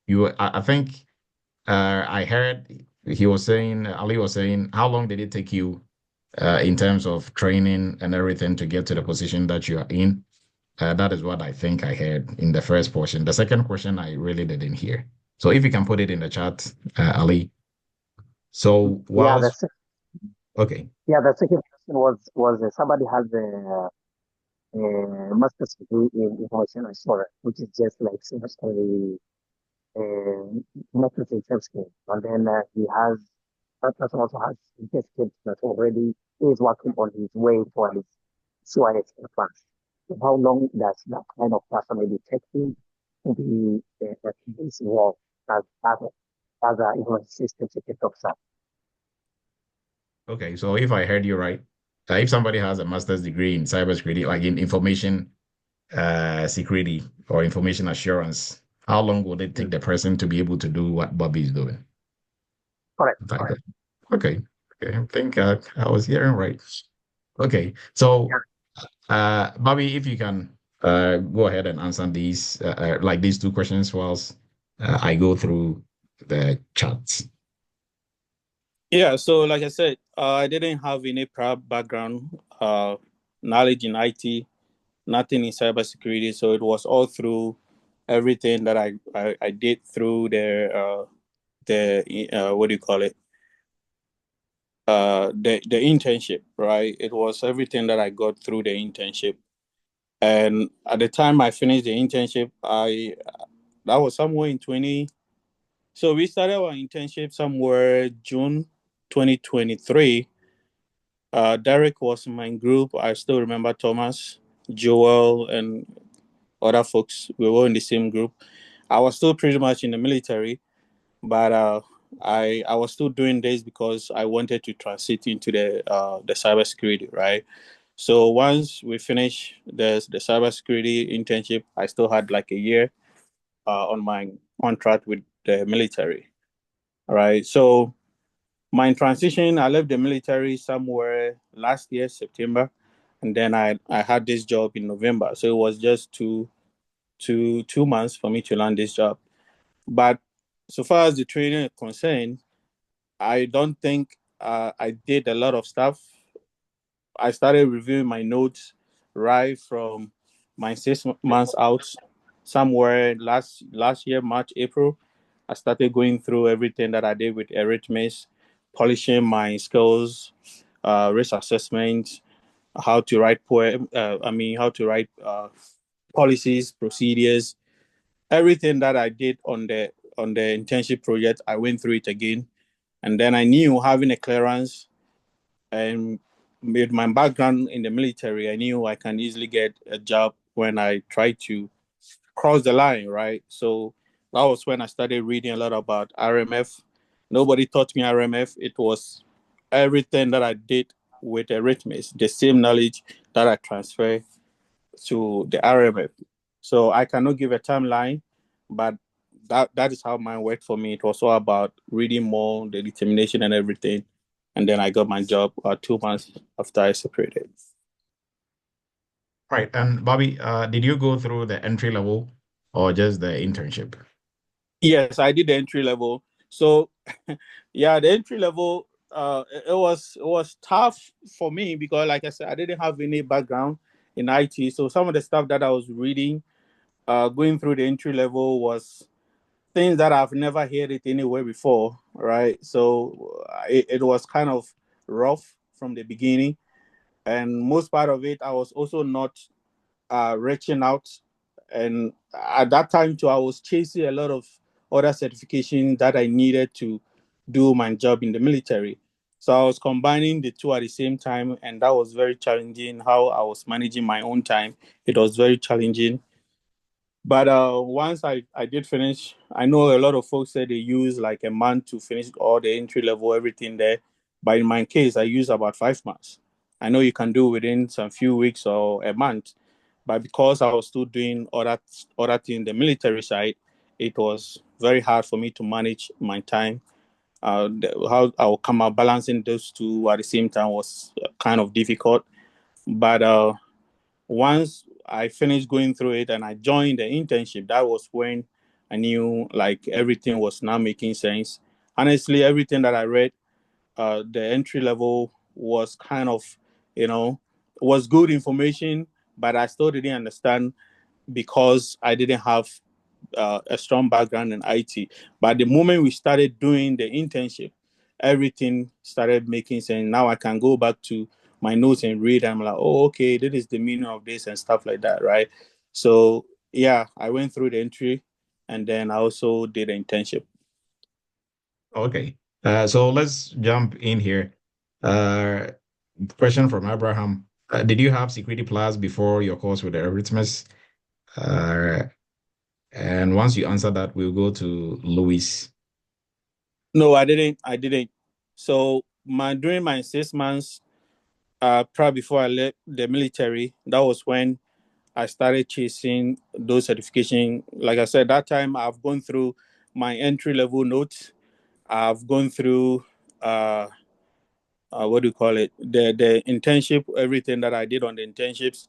yeah, I think I heard he was saying Ali was saying, how long did it take you in terms of training and everything to get to the position that you are in? That is what I think I heard in the first portion. The second question I really didn't hear. So if you can put it in the chat, Ali. So Yeah, okay, the second question was somebody has a master's degree in information assurance, which is just like semester master's in cybersecurity. And then that person also has certificates that already is working on his way for his CIS class. So how long does that kind of person maybe take him to be at this role as a information system security officer? okay. So if I heard you right, if somebody has a master's degree in cybersecurity, like in information security or information assurance, how long would it take the person to be able to do what Bobby is doing? Correct. Okay. Okay. I think I was hearing right. Okay. So, Bobby, if you can go ahead and answer these, like these two questions whilst I go through the chat. Yeah, so like I said, I didn't have any prior background knowledge in IT, nothing in cybersecurity. So it was all through everything that I did through the what do you call it? The internship, right? It was everything that I got through the internship. And at the time I finished the internship, I that was somewhere in 20. So we started our internship somewhere June 2023. Derek was in my group. I still remember Thomas, Joel, and other folks. We were in the same group. I was still pretty much in the military, but I was still doing this because I wanted to transit into the cybersecurity, right? So once we finished the cybersecurity internship, I still had like a year on my contract with the military. All right. So my transition, I left the military somewhere last year, September, and then I had this job in November. So it was just two months for me to land this job. But so far as the training is concerned, I don't think I did a lot of stuff. I started reviewing my notes right from my 6 months out, somewhere last year, March, April. I started going through everything that I did with Eretmis, polishing my skills, risk assessment, how to write how to write policies, procedures, everything that I did on the internship project. I went through it again, and then I knew having a clearance and with my background in the military, I knew I can easily get a job when I try to cross the line, right? So that was when I started reading a lot about RMF. Nobody taught me RMF. It was everything that I did with Eretmis, the same knowledge that I transfer to the RMF. So I cannot give a timeline, but that is how mine worked for me. It was all about reading more, the determination and everything. And then I got my job 2 months after I separated. Right. And Bobby, did you go through the entry level or just the internship? Yes, I did the entry level. So yeah, the entry level it was tough for me because like I said, I didn't have any background in IT. So some of the stuff that I was reading, going through the entry level was things that I've never heard it anywhere before, right? So it was kind of rough from the beginning. And most part of it, I was also not reaching out. And at that time, too, I was chasing a lot of other certifications that I needed to do my job in the military. So I was combining the two at the same time, and that was very challenging. How I was managing my own time, it was very challenging. But once I did finish, I know a lot of folks said they use like a month to finish all the entry level, everything there. But in my case, I used about 5 months. I know you can do within some few weeks or a month, but because I was still doing other thing, the military side, it was very hard for me to manage my time. How I will come out balancing those two at the same time was kind of difficult. But once I finished going through it and I joined the internship, that was when I knew like everything was now making sense. Honestly, everything that I read, the entry level was kind of, you know, was good information, but I still didn't understand because I didn't have a strong background in IT. But the moment we started doing the internship, everything started making sense. Now I can go back to my notes and read. I'm like, oh, okay, this is the meaning of this and stuff like that, right? So yeah, I went through the entry, and then I also did an internship. Okay. So let's jump in here. Uh, Question from Abraham. Did you have Security Plus before your course with the Eretmis? And once you answer that, we'll go to Louis. No, I didn't. I didn't. So during my 6 months, probably before I left the military, that was when I started chasing those certification. Like I said, that time I've gone through my entry level notes. I've gone through what do you call it? The internship, everything that I did on the internships,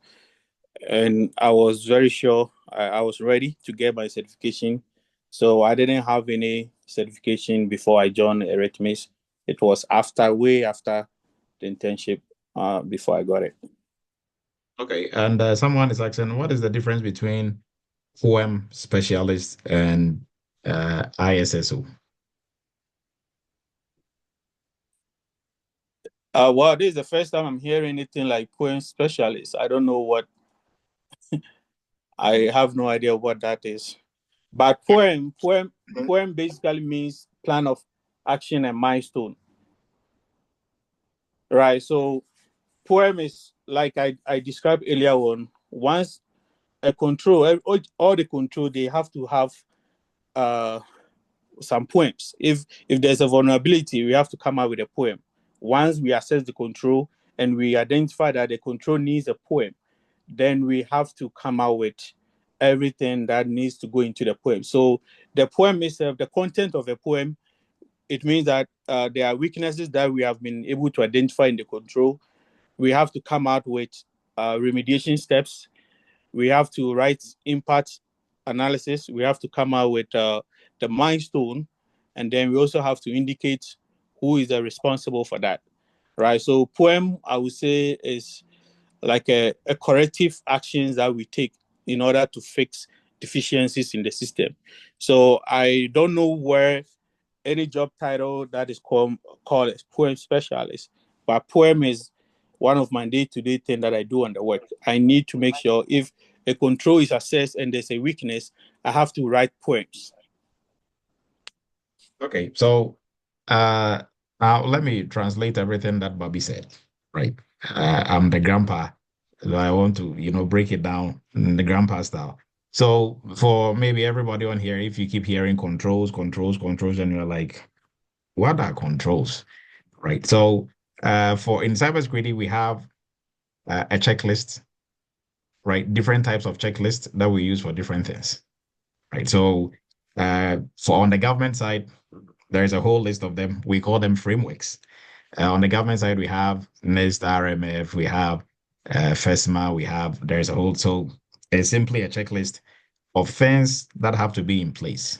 and I was very sure I was ready to get my certification. So I didn't have any certification before I joined Eretmis. It was way after the internship before I got it. Okay, and someone is asking, what is the difference between poem specialist and ISSO? Well, this is the first time I'm hearing anything like poem specialist. I don't know what. I have no idea what that is. But poem basically means plan of action and milestone, right? So poem is like I described earlier on. Once a control, all the control, they have to have some poems. If there's a vulnerability, we have to come up with a poem. Once we assess the control and we identify that the control needs a poem, then we have to come out with everything that needs to go into the poem. So the poem itself, the content of a poem, it means that there are weaknesses that we have been able to identify in the control. We have to come out with remediation steps. We have to write impact analysis. We have to come out with the milestone, and then we also have to indicate who is responsible for that, right? So poem, I would say, is like a corrective actions that we take in order to fix deficiencies in the system. So I don't know where any job title that is called a poem specialist, but poem is one of my day-to-day thing that I do on the work. I need to make sure if a control is assessed and there's a weakness, I have to write poems. Okay, so now let me translate everything that Bobby said, right? I'm the grandpa, so I want to, break it down in the grandpa style. So for maybe everybody on here, if you keep hearing controls, controls, controls, and you're like, what are controls, right? So for in cybersecurity, we have a checklist, right? Different types of checklists that we use for different things, right? So for on the government side, there's a whole list of them. We call them frameworks. On the government side, we have NIST, RMF, we have FESMA, there's a whole, so it's simply a checklist of things that have to be in place,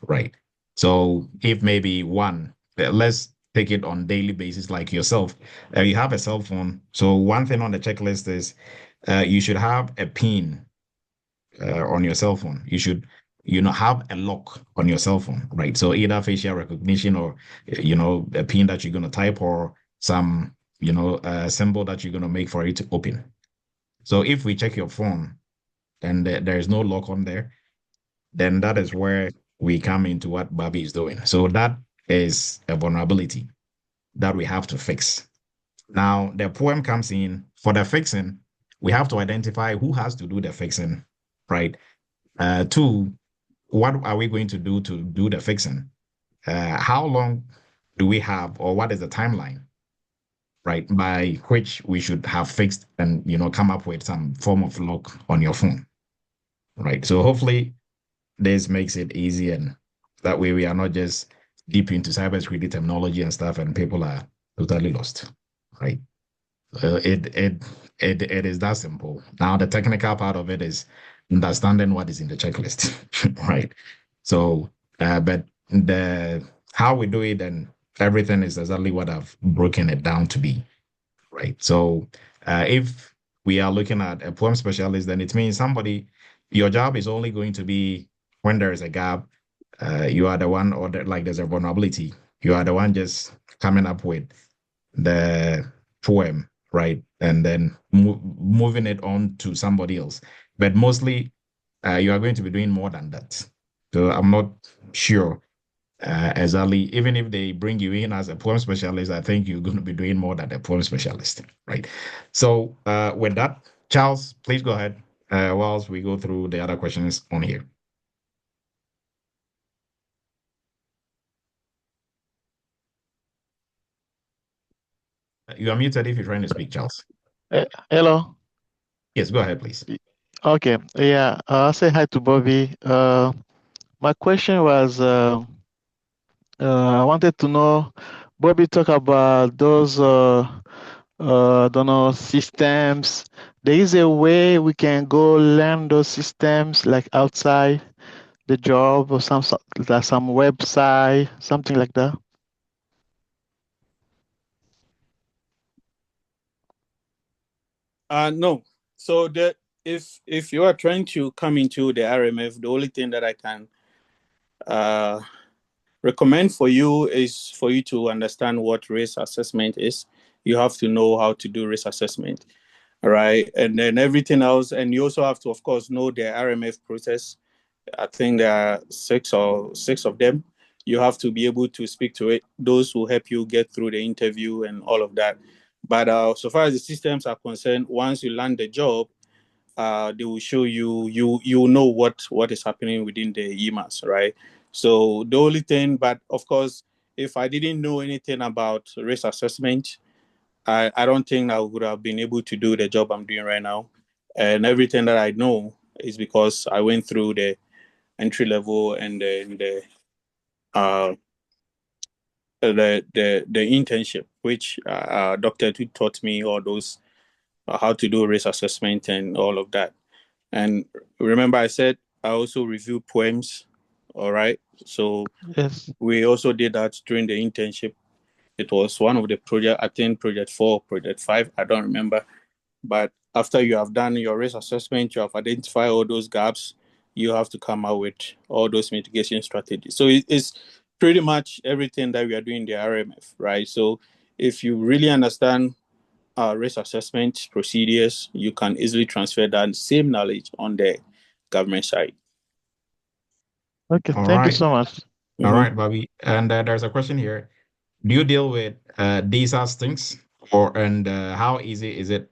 right? So if maybe let's take it on daily basis, like yourself, you have a cell phone. So one thing on the checklist is you should have a PIN on your cell phone. You should, have a lock on your cell phone, right? So either facial recognition or, a PIN that you're going to type or some, symbol that you're going to make for it to open. So if we check your phone and there is no lock on there, then that is where we come into what Bobby is doing. So that is a vulnerability that we have to fix. Now, the poem comes in for the fixing. We have to identify who has to do the fixing, right? Two, what are we going to do the fixing? How long do we have, or what is the timeline, right, by which we should have fixed and come up with some form of lock on your phone, right? So hopefully this makes it easy, and that way we are not just deep into cybersecurity terminology and stuff, and people are totally lost, right? It is that simple. Now the technical part of it is understanding what is in the checklist, right? So, but the how we do it and everything is exactly what I've broken it down to be, right? So, if we are looking at a poem specialist, then it means your job is only going to be when there is a gap, you are the one, or like there's a vulnerability, you are the one just coming up with the poem, right? And then moving it on to somebody else. But mostly, you are going to be doing more than that. So I'm not sure exactly. Even if they bring you in as a poem specialist, I think you're going to be doing more than a poem specialist, right? So with that, Charles, please go ahead whilst we go through the other questions on here. You are muted if you're trying to speak, Charles. Hello. Yes, go ahead, please. Okay. Yeah. I'll say hi to Bobby. My question was, I wanted to know, Bobby talk about those, don't know, systems. There is a way we can go learn those systems like outside. the job or some website, something like that? No. So if you are trying to come into the RMF, the only thing that I can recommend for you is for you to understand what risk assessment is. You have to know how to do risk assessment, right? And then everything else, and you also have to, of course, know the RMF process. I think there are six of them. You have to be able to speak to it. Those who help you get through the interview and all of that. But so far as the systems are concerned, once you land the job, they will show you know what is happening within the EMAS, right? So the only thing, but of course, if I didn't know anything about risk assessment, I don't think I would have been able to do the job I'm doing right now. And everything that I know is because I went through the entry level and uh the internship, which Dr. Tu taught me all those how to do risk assessment and all of that. And remember, I said I also review poems. All right. So Yes. we also did that during the internship. It was one of the project, I think project 4, project 5, I don't remember. But after you have done your risk assessment, you have identified all those gaps, you have to come out with all those mitigation strategies. So it's pretty much everything that we are doing in the RMF, right? So if you really understand risk assessment procedures, you can easily transfer that same knowledge on the government side. Okay, All thank you right. so much. All Mhm. right, Bobby. And there's a question here. Do you deal with these as things, or and how easy is it?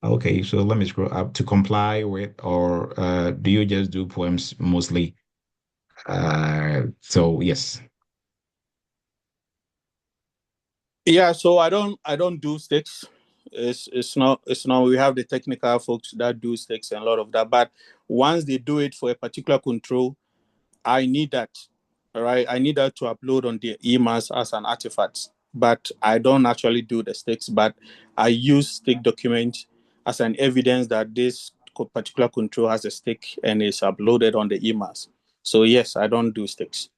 Okay, so let me scroll up to comply with, or do you just do poems mostly? So yes. Yeah, so I don't do sticks. It's not we have the technical folks that do sticks and a lot of that. But once they do it for a particular control, I need that. All right. I need that to upload on the EMAS as an artifact. But I don't actually do the sticks, but I use stick document as an evidence that this particular control has a stick and is uploaded on the EMAS. So yes, I don't do sticks.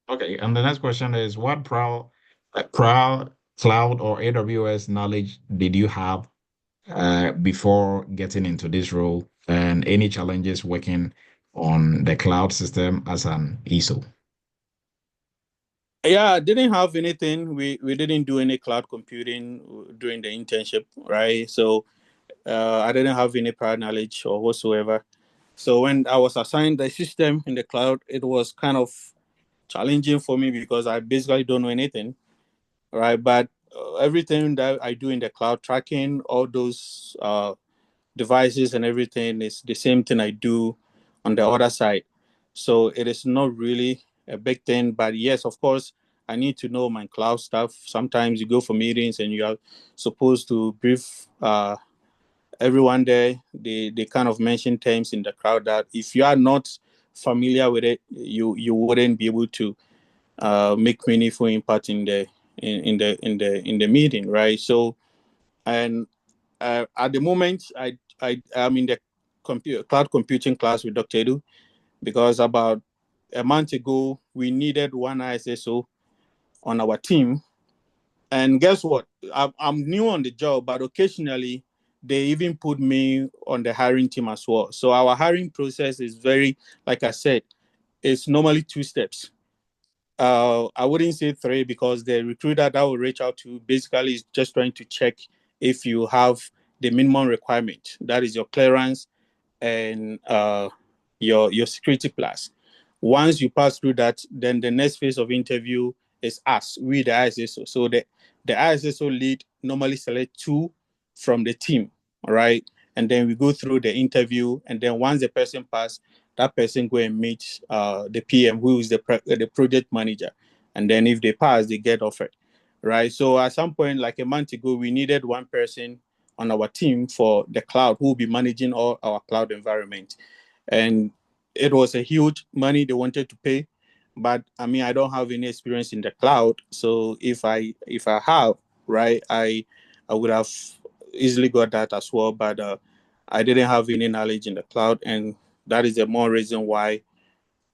Okay, and the next question is, what Prowl Cloud or AWS knowledge did you have before getting into this role, and any challenges working on the cloud system as an ISO? Yeah, I didn't have anything. We didn't do any cloud computing during the internship, right? So I didn't have any prior knowledge or whatsoever. So when I was assigned the system in the cloud, it was kind of challenging for me because I basically don't know anything, right? But everything that I do in the cloud, tracking all those devices and everything, is the same thing I do on the other side. So it is not really a big thing. But yes, of course, I need to know my cloud stuff. Sometimes you go for meetings and you are supposed to brief everyone there. They kind of mention terms in the crowd that if you are not familiar with it, you wouldn't be able to make meaningful impact in the meeting, right? So, and at the moment, I am in the cloud computing class with Dr. Edu, because about a month ago we needed one ISSO on our team, and guess what? I'm new on the job, but occasionally they even put me on the hiring team as well. So our hiring process is very, like I said, it's normally 2 steps. I wouldn't say 3, because the recruiter that will reach out to basically is just trying to check if you have the minimum requirement. That is your clearance and your security plus. Once you pass through that, then the next phase of interview is us, we the ISSO. So the ISSO lead normally select 2 from the team, all right? And then we go through the interview, and then once the person pass, that person go and meet the PM, who is the project manager. And then if they pass, they get offered, right? So at some point, like a month ago, we needed one person on our team for the cloud who will be managing all our cloud environment. And it was a huge money they wanted to pay. But I mean, I don't have any experience in the cloud. So if I have, right, I would have easily got that as well. But I didn't have any knowledge in the cloud, and that is the more reason why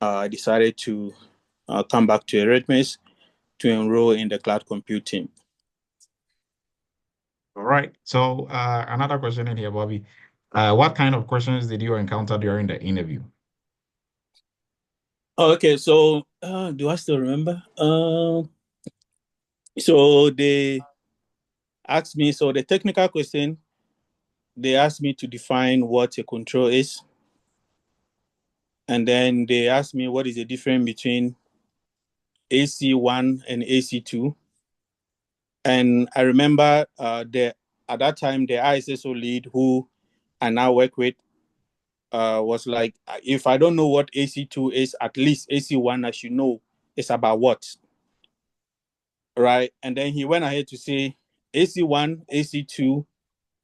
I decided to come back to Eretmis to enroll in the cloud computing. All right. So another question in here, Bobby. What kind of questions did you encounter during the interview? Okay, so do I still remember? So they asked me, so the technical question, they asked me to define what a control is. And then they asked me what is the difference between AC1 and AC2. And I remember at that time, the ISSO lead who I now work with was like, if I don't know what AC2 is, at least AC1 I should know it's about what, right? And then he went ahead to say AC1, AC2,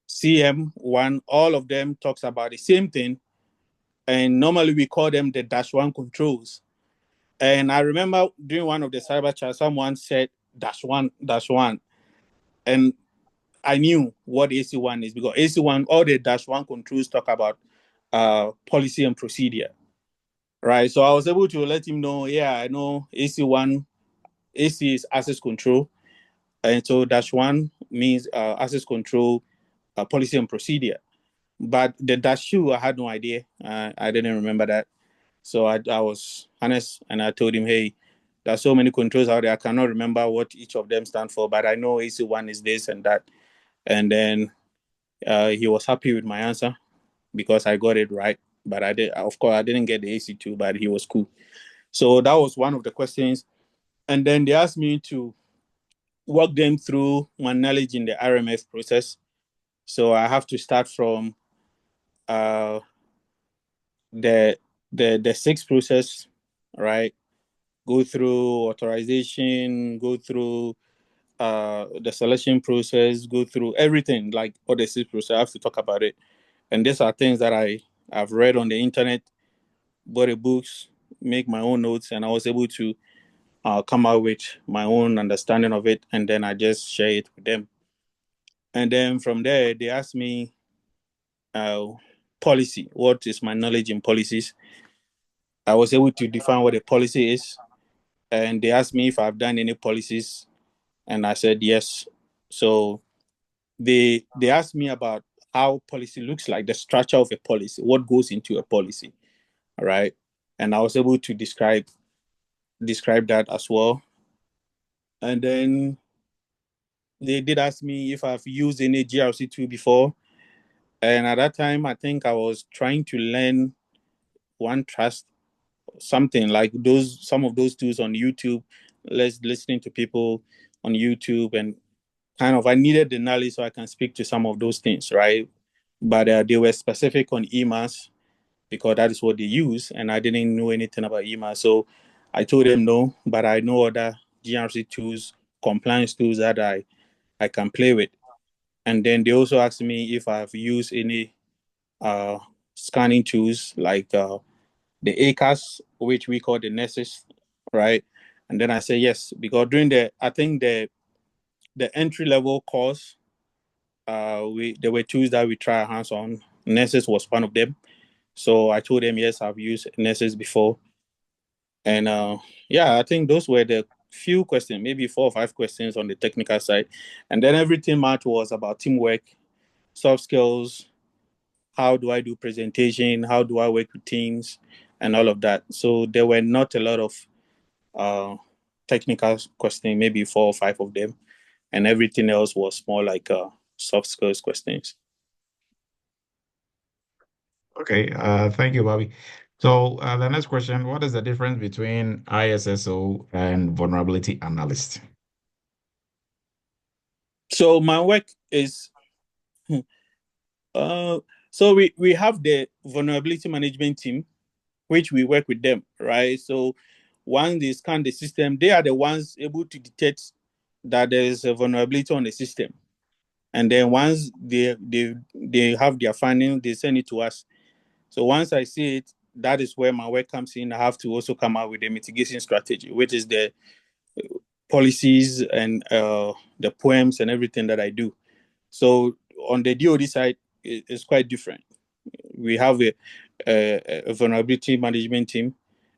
CM1, all of them talks about the same thing. And normally we call them the -1 controls. And I remember during one of the cyber chat, someone said -1. And I knew what AC1 is because AC1, all the -1 controls talk about policy and procedure, right? So I was able to let him know, yeah, I know AC1, AC is access control. And so -1 means access control, policy and procedure. But the -2, I had no idea. I didn't remember that. So I was honest and I told him, hey, there's so many controls out there. I cannot remember what each of them stand for, but I know AC1 is this and that. And then he was happy with my answer because I got it right. But of course, I didn't get the AC2, but he was cool. So that was one of the questions. And then they asked me to walk them through my knowledge in the RMF process. So I have to start from the 6 process, right? Go through authorization, go through the selection process, go through everything, like all the 6 process. I have to talk about it. And these are things that I've read on the internet, bought the books, make my own notes, and I was able to come out with my own understanding of it, and then I just share it with them. And then from there, they asked me policy. What is my knowledge in policies? I was able to define what a policy is, and they asked me if I've done any policies, and I said yes. So they asked me about how policy looks like, the structure of a policy, what goes into a policy, all right? And I was able to describe that as well. And then they did ask me if I've used any GRC tool before. And at that time, I think I was trying to learn OneTrust, something like some of those tools on YouTube, listening to people on YouTube, and kind of I needed the knowledge so I can speak to some of those things, right? But they were specific on EMAS because that is what they use, and I didn't know anything about EMAS. So I told them no, but I know other GRC tools, compliance tools that I can play with. And then they also asked me if I've used any scanning tools like the ACAS, which we call the Nessus, right? And then I say yes, because during I think the entry level course, there were tools that we try our hands on. Nessus was one of them. So I told them yes, I've used Nessus before. And yeah, I think those were the few questions, maybe 4 or 5 questions on the technical side. And then everything much was about teamwork, soft skills, how do I do presentation, how do I work with teams, and all of that. So there were not a lot of technical questions, maybe 4 or 5 of them, and everything else was more like soft skills questions. Okay, thank you, Bobby. So the next question, what is the difference between ISSO and vulnerability analyst? So my work is, so we have the vulnerability management team, which we work with them, right? So once they scan the system, they are the ones able to detect that there is a vulnerability on the system. And then once they have their finding, they send it to us. So once I see it, that is where my work comes in. I have to also come out with a mitigation strategy, which is the policies and the poems and everything that I do. So on the DoD side, it's quite different. We have a vulnerability management team,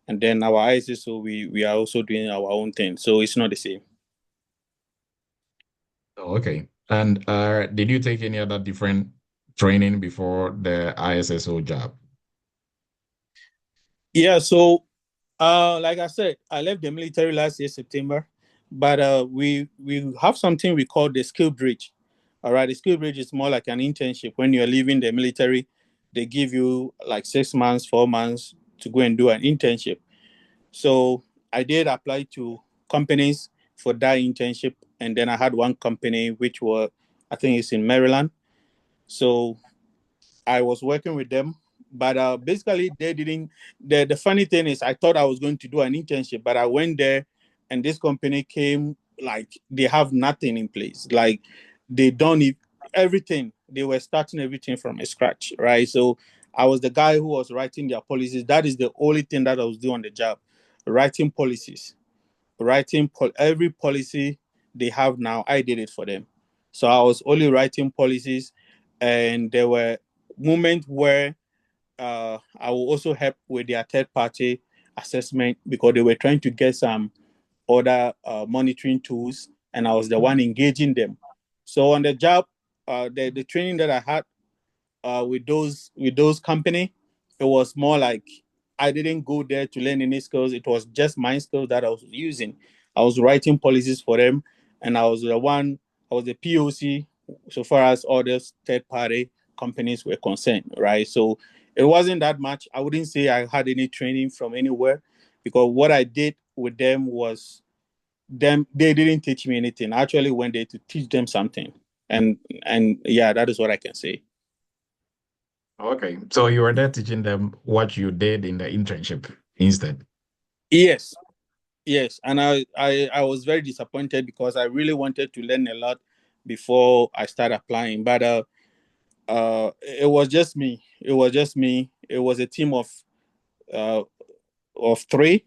and then our ISSO, we are also doing our own thing. So it's not the same. Oh, okay. And did you take any other different training before the ISSO job? Yeah, so like I said, I left the military last year, September, but we have something we call the skill bridge. All right, the skill bridge is more like an internship. When you're leaving the military, they give you like 6 months, 4 months to go and do an internship. So I did apply to companies for that internship, and then I had one company which were, I think it's in Maryland. So I was working with them, but basically they didn't. The funny thing is, I thought I was going to do an internship, but I went there, and this company came like they have nothing in place. Like they don't need everything. They were starting everything from scratch, right? So I was the guy who was writing their policies. That is the only thing that I was doing on the job, writing policies, every policy they have now. I did it for them. So I was only writing policies, and there were moments where I will also help with their third party assessment because they were trying to get some other monitoring tools, and I was the one engaging them. So on the job, the training that I had with those company, it was more like I didn't go there to learn any skills. It was just my skills that I was using. I was writing policies for them, and I was the POC so far as other third party companies were concerned, right? So it wasn't that much. I wouldn't say I had any training from anywhere because what I did with them was they didn't teach me anything. I actually went there to teach them something. And yeah, that is what I can say. Okay. So you were there teaching them what you did in the internship instead. Yes. Yes, and I was very disappointed because I really wanted to learn a lot before I started applying. But it was just me. It was just me. It was a team uh, of three.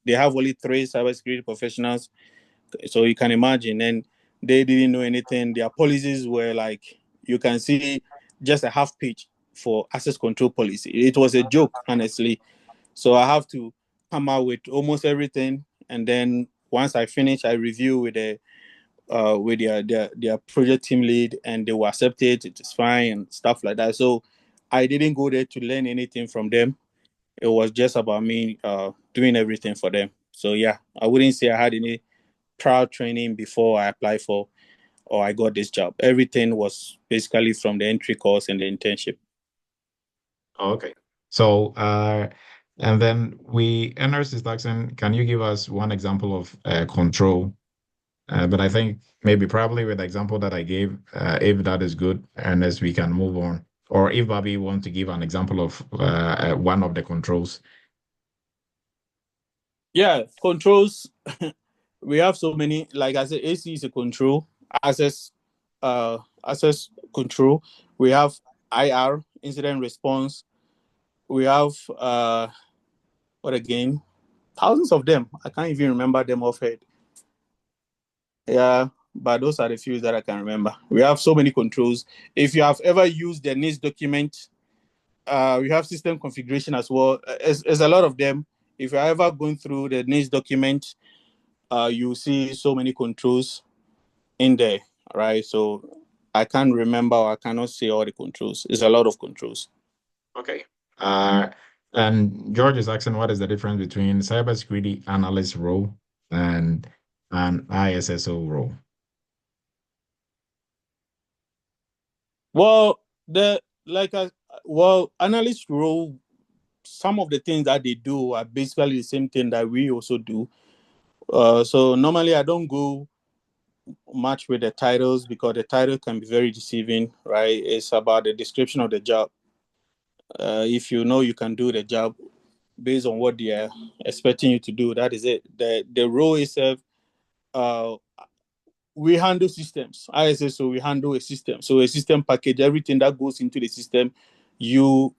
They have only three cybersecurity professionals, so you can imagine. And they didn't know anything. Their policies were like you can see just a half page for access control policy. It was a joke, honestly. So I have to come out with almost everything, and then once I finish, I review with their project team lead, and they will accept it. It is fine and stuff like that. So I didn't go there to learn anything from them. It was just about me doing everything for them. So yeah, I wouldn't say I had any prior training before I applied for or I got this job. Everything was basically from the entry course and the internship. Okay. So, and then Ernest is asking, can you give us one example of control? But I think maybe probably with the example that I gave, if that is good, Ernest, we can move on. Or if Bobby wants to give an example of one of the controls. Yeah, controls. We have so many. Like I said, AC is a control. Access, access control. We have IR, incident response. We have what again? Thousands of them. I can't even remember them offhand. Yeah, but those are the few that I can remember. We have so many controls. If you have ever used the NIST document, we have system configuration as well. There's a lot of them. If you're ever going through the NIST document, you see so many controls in there, right? So I can't remember or I cannot say all the controls. It's a lot of controls. Okay. And George is asking, what is the difference between cybersecurity analyst role and an ISSO role? Well, analyst role, some of the things that they do are basically the same thing that we also do. So normally I don't go much with the titles because the title can be very deceiving, right? It's about the description of the job. If you know you can do the job based on what they are expecting you to do, that is it. The role itself, uh, we handle systems. ISSO, we handle a system. So a system package, everything that goes into the system, you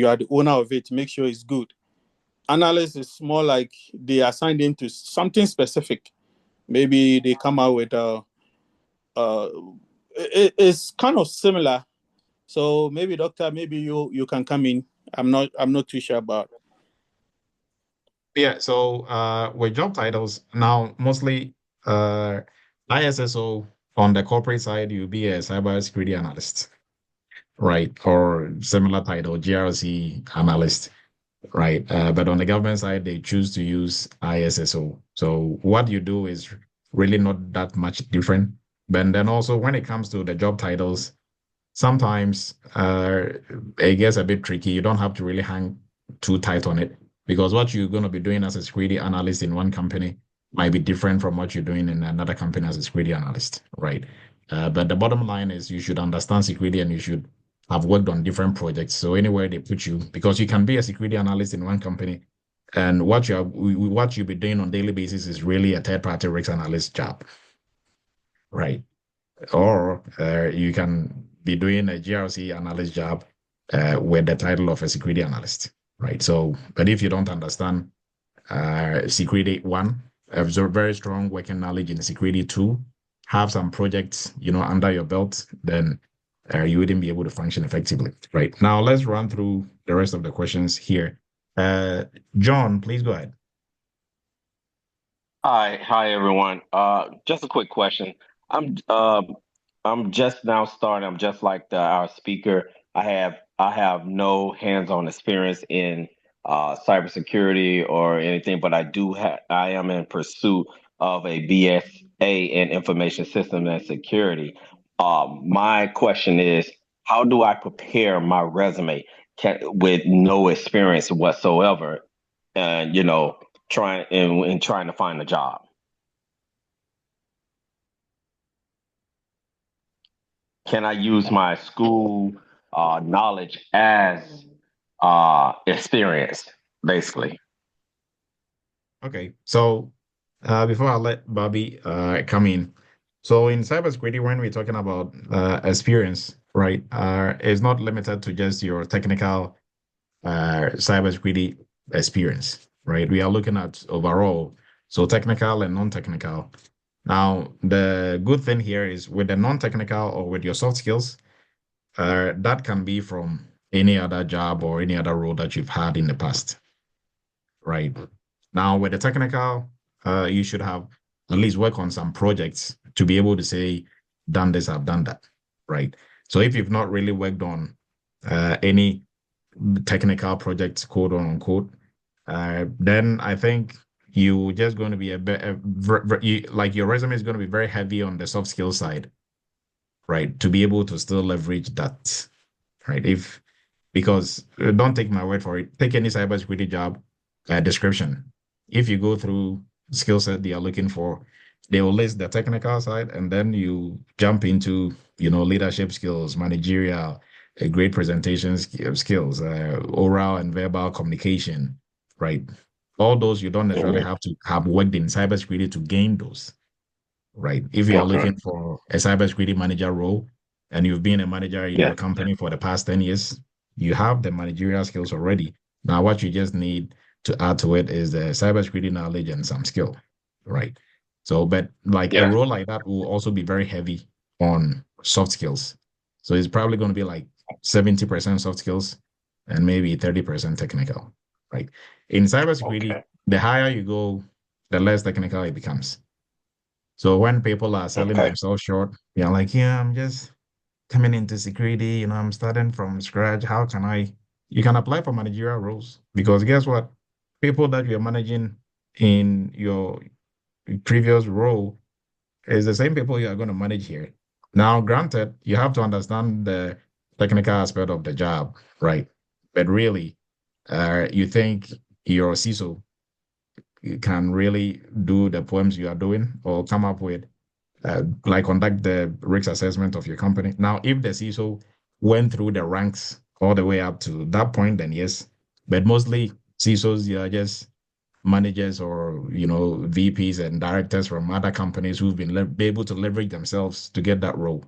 are the owner of it. Make sure it's good. Analyst is more like they assign them to something specific. Maybe they come out with uh it's kind of similar. So maybe doctor, maybe you can come in. I'm not too sure about. Yeah, so with job titles now, mostly ISSO on the corporate side, you'll be a cybersecurity analyst, right? Or similar title, GRC analyst, right? But on the government side, they choose to use ISSO. So what you do is really not that much different. But then also when it comes to the job titles, sometimes it gets a bit tricky. You don't have to really hang too tight on it because what you're going to be doing as a security analyst in one company might be different from what you're doing in another company as a security analyst, right? But the bottom line is you should understand security and you should have worked on different projects. So anywhere they put you, because you can be a security analyst in one company, and what you'll be doing on daily basis is really a third-party risk analyst job, right? Or you can be doing a GRC analyst job with the title of a security analyst, right? So, but if you don't understand security one, have very strong working knowledge in security two, have some projects, under your belt, then you wouldn't be able to function effectively, right? Now, let's run through the rest of the questions here. John, please go ahead. Hi everyone. Just a quick question. I'm I'm just now starting. I'm just like our speaker. I have no hands-on experience in cybersecurity or anything, but I am in pursuit of a BSA in information systems and security. My question is, how do I prepare my resume with no experience whatsoever? And trying to find a job. Can I use my school knowledge as experience, basically? Okay, so before I let Bobby come in, so in cybersecurity, when we're talking about experience, right, it's not limited to just your technical cybersecurity experience, right? We are looking at overall, so technical and non-technical. Now, the good thing here is with the non-technical or with your soft skills, that can be from any other job or any other role that you've had in the past, right? Now, with the technical, you should have at least work on some projects to be able to say, done this, I've done that, right? So if you've not really worked on any technical projects, quote unquote, then I think you just going to be like your resume is going to be very heavy on the soft skill side, right? To be able to still leverage that, right? Because don't take my word for it. Take any cybersecurity job description. If you go through skill set they are looking for, they will list the technical side, and then you jump into leadership skills, managerial, great presentation skills, oral and verbal communication, right? All those you don't necessarily have to have worked in cybersecurity to gain those, right? If you are Okay. looking for a cybersecurity manager role and you've been a manager in your company for the past 10 years, you have the managerial skills already. Now, what you just need to add to it is the cybersecurity knowledge and some skill, right? So, but like a role like that will also be very heavy on soft skills. So it's probably going to be like 70% soft skills and maybe 30% technical, right? In cybersecurity, the higher you go, the less technical it becomes. So when people are selling themselves short, they're like, yeah, I'm just coming into security, I'm starting from scratch. How can I? You can apply for managerial roles because guess what? People that you're managing in your previous role is the same people you are going to manage here. Now, granted, you have to understand the technical aspect of the job, right? But really, you think your CISO can really do the poems you are doing or come up with like conduct the risk assessment of your company. Now, if the CISO went through the ranks all the way up to that point, then yes. But mostly CISOs, you are just managers or VPs and directors from other companies who've been able to leverage themselves to get that role.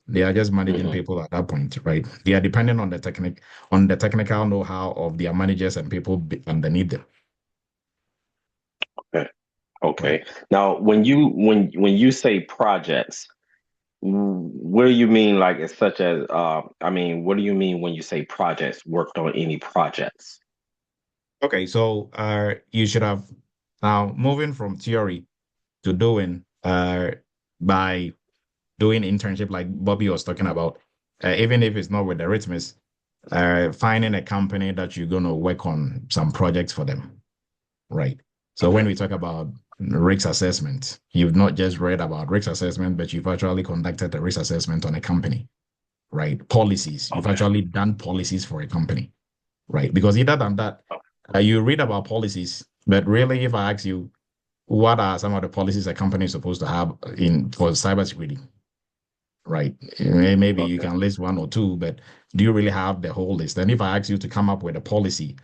They are just managing people at that point, right? They are depending on the technical know-how of their managers and people underneath them. Okay. Right. Now, when you say projects, what do you mean? Like, it's such as what do you mean when you say projects? Worked on any projects? Okay, so you should have now moving from theory to doing by doing internship like Bobby was talking about, even if it's not with Eretmis, finding a company that you're going to work on some projects for them, right? So when we talk about risk assessment, you've not just read about risk assessment, but you've actually conducted a risk assessment on a company, right? Policies, you've actually done policies for a company, right? Because either than that, you read about policies, but really, if I ask you, what are some of the policies a company is supposed to have in for cybersecurity, right? Maybe you can list one or two, but do you really have the whole list? And if I ask you to come up with a policy,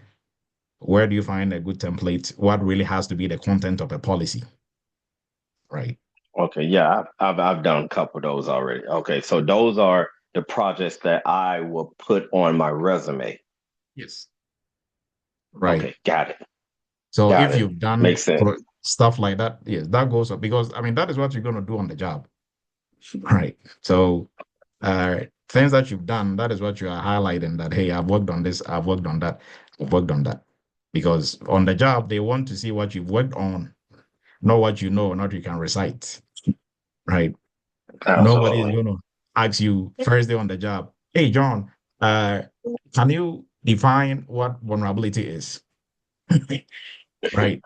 where do you find a good template? What really has to be the content of a policy, right? Okay, yeah, I've done a couple of those already. Okay, so those are the projects that I will put on my resume. Yes. Right. Okay, got it. So Got if it. you've done Makes sense. stuff like that, yes, that goes up because I mean that is what you're going to do on the job, right? So things that you've done, that is what you are highlighting that, hey, I've worked on this, I've worked on that, I've worked on that. Because on the job, they want to see what you've worked on, not what you know, not you can recite, right? Nobody is Absolutely. going to ask you first day on the job, hey, John, uh, can you define what vulnerability is? Right?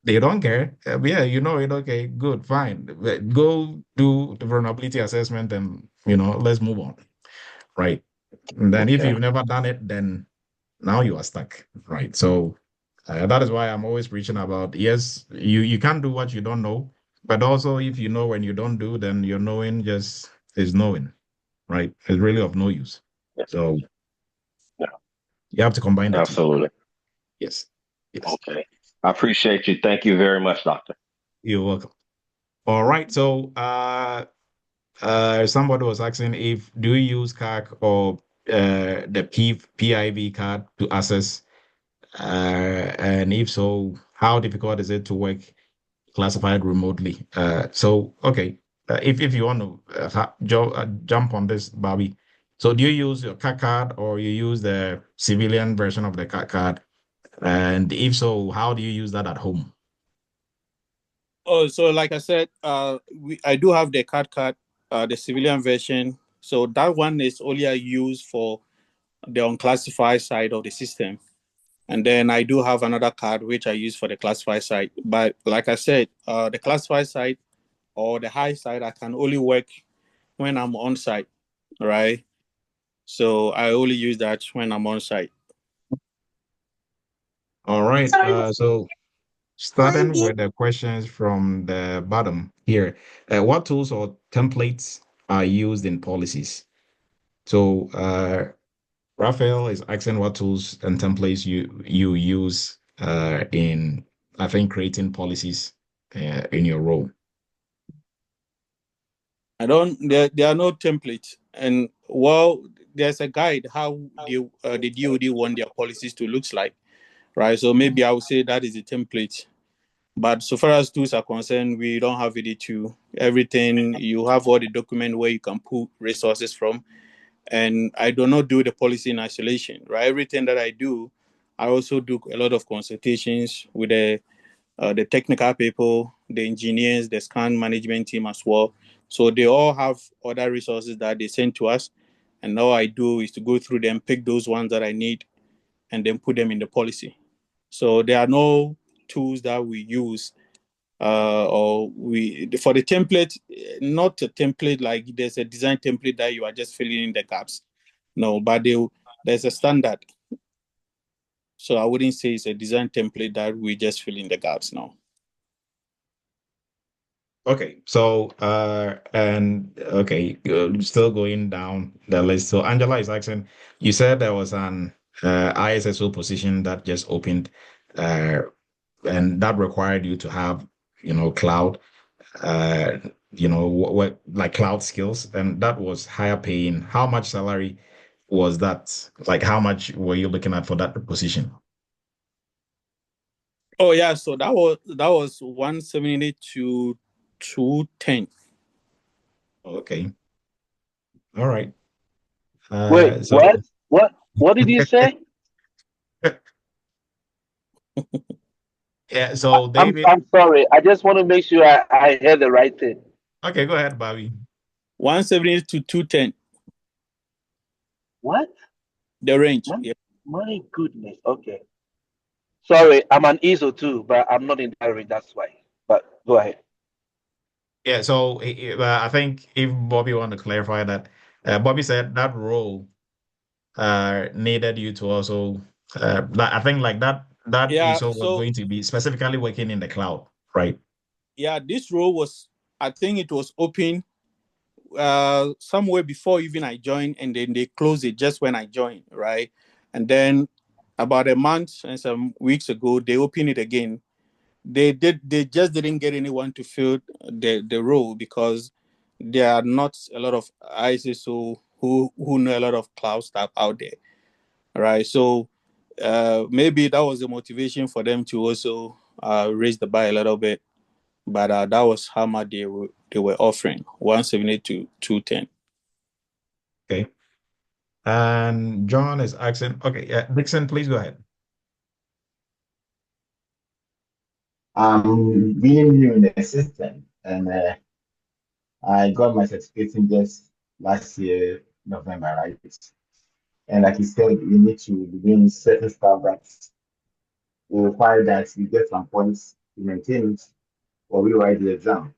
They don't care. Yeah, you know it. Okay, good, fine. But go do the vulnerability assessment and, let's move on. Right. And then if Okay. you've never done it, then now you are stuck. Right. So that is why I'm always preaching about, yes, you can't do what you don't know, but also if you know when you don't do, then your knowing just is knowing. Right. It's really of no use. So Yeah, you have to combine the two. absolutely. Yes. Yes. Okay. I appreciate you. Thank you very much, Doctor. You're welcome. All right. So somebody was asking if do you use CAC or the PIV card to access, and if so, how difficult is it to work classified remotely? So okay, if you want to jump on this, Bobby. So do you use your CAC card or you use the civilian version of the CAC card? And if so, how do you use that at home? Oh, so like I said, I do have the card, the civilian version. So that one is only used for the unclassified side of the system. And then I do have another card which I use for the classified side. But like I said, the classified side or the high side, I can only work when I'm on site, right? So I only use that when I'm on site. All right. So starting with the questions from the bottom here, what tools or templates are used in policies? So Raphael is asking what tools and templates you use in, I think, creating policies in your role. There are no templates. And well, there's a guide how the DoD want their policies to look like, right? So maybe I would say that is a template. But so far as tools are concerned, we don't have it too. Everything, you have all the document where you can pull resources from. And I do not do the policy in isolation, right? Everything that I do, I also do a lot of consultations with the technical people, the engineers, the scan management team as well. So they all have other resources that they send to us. And all I do is to go through them, pick those ones that I need, and then put them in the policy. So there are no tools that we use or we for the template, not a template like there's a design template that you are just filling in the gaps. No, but there's a standard. So I wouldn't say it's a design template that we just fill in the gaps now. Okay, so still going down the list. So Angela is asking, you said there was an ISSO position that just opened, uh, and that required you to have, cloud, what like cloud skills, and that was higher paying. How much salary was that? Like, how much were you looking at for that position? Oh yeah, so that was 170 to 210. Okay, all right. Wait, So what did you say? Yeah, so I'm David. sorry. I just want to make sure I heard the right thing. Okay, go ahead, Bobby. 170 to 210. What? The range. My, Yeah. my goodness. Okay. Sorry, I'm an ISO too, but I'm not in that range. That's why. But go ahead. Yeah, so I think if Bobby want to clarify that, Bobby said that role needed you to also I think like that Yeah. ISO was So going to be specifically working in the cloud, right? yeah, this role was, I think it was open somewhere before even I joined, and then they closed it just when I joined, right? And then about a month and some weeks ago, they opened it again. They just didn't get anyone to fill the role because there are not a lot of ISSO who know a lot of cloud stuff out there, right? So maybe that was the motivation for them to also raise the bar a little bit, but that was how much they were offering, 170 to 210. Okay. And John is asking, okay, yeah, Dixon, please go ahead. I'm being new in the system, and I got my certification just last year, November, right? And like you said, you need to be doing certain stuff that will require that you get some points to maintain it or rewrite the exam.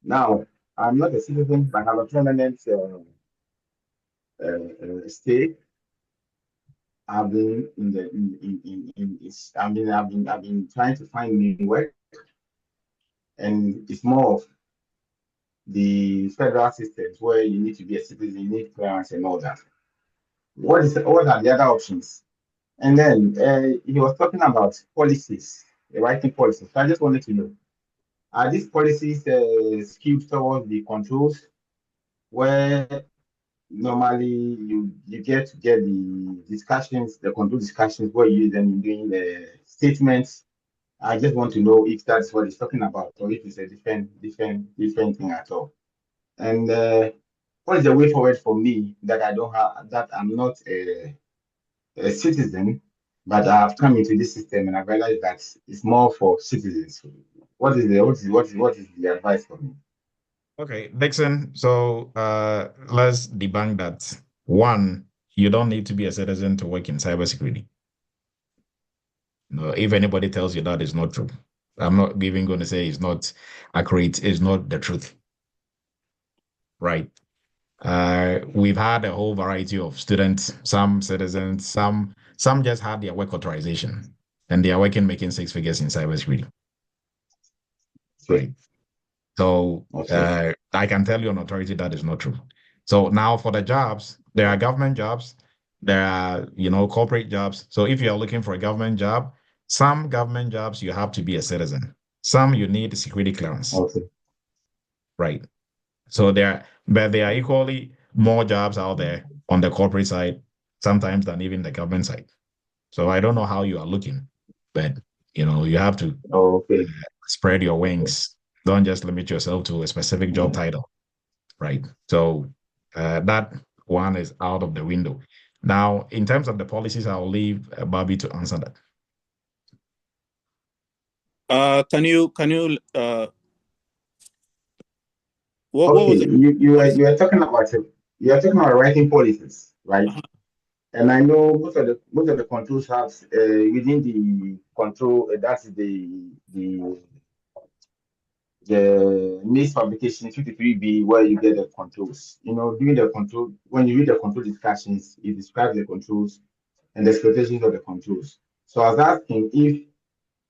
Now, I'm not a citizen, but I have a permanent stay. I've been in the in it's, I've been trying to find new work, and it's more of the federal systems where you need to be a citizen, you need clearance and all that. What are the other options? And then he was talking about policies, writing policies. So I just wanted to know, are these policies skewed towards the controls where normally you get to get the discussions, the control discussions where you use them in doing the statements? I just want to know if that's what he's talking about or if it's a different thing at all. And what is the way forward for me that I don't have that I'm not a citizen, but I have come into this system and I realized that it's more for citizens. What is the advice for me? Okay, Dixon, so let's debunk that. One, you don't need to be a citizen to work in cybersecurity. No, if anybody tells you that is not true, I'm not even going to say it's not accurate, it's not the truth, right? We've had a whole variety of students, some citizens, some just had their work authorization and they are working making six figures in cybersecurity, right? So Okay. I can tell you on authority that is not true. So now for the jobs, there are government jobs, there are, corporate jobs. So if you are looking for a government job, some government jobs you have to be a citizen. Some you need security clearance, Okay. right? So but there are equally more jobs out there on the corporate side, sometimes than even the government side. So I don't know how you are looking, but you have to Okay. spread your wings. Don't just limit yourself to a specific job title, right? So that one is out of the window. Now, in terms of the policies, I'll leave Bobby to answer that. Can you what Okay. was the policy? You are talking about writing policies, right? And I know most of the controls have within the control that's the NIST publication 53B where you get the controls. During the control, when you read the control discussions, it describes the controls and the expectations of the controls. So I was asking if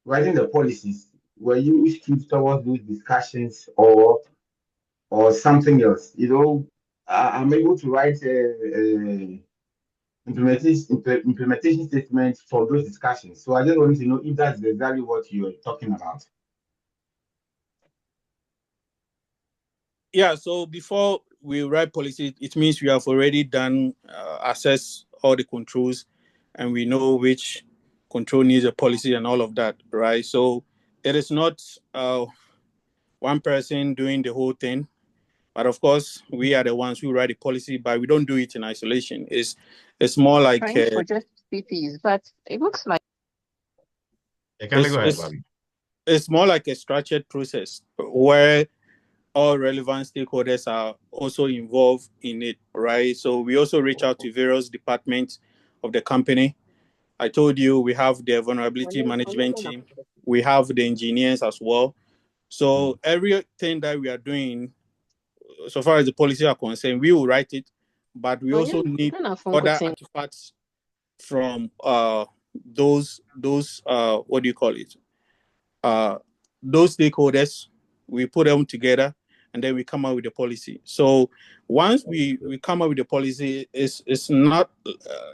writing the policies, were you skewed towards those discussions or something else? I'm able to write a implementation statement for those discussions. So I just wanted to know if that's exactly what you're talking about. Yeah, so before we write policy, it means we have already done assess all the controls, and we know which control needs a policy and all of that, right? So it is not one person doing the whole thing, but of course we are the ones who write the policy, but we don't do it in isolation. It's more like Trying for just cities, but it looks like You can go ahead, Bobby. It's more like a structured process where all relevant stakeholders are also involved in it, right? So we also reach out to various departments of the company. I told you we have the vulnerability management team, we have the engineers as well. So everything that we are doing, so far as the policy are concerned, we will write it, but we also need other artifacts from those what do you call it? Those stakeholders. We put them together and then we come up with a policy. So once we come up with a policy, it's not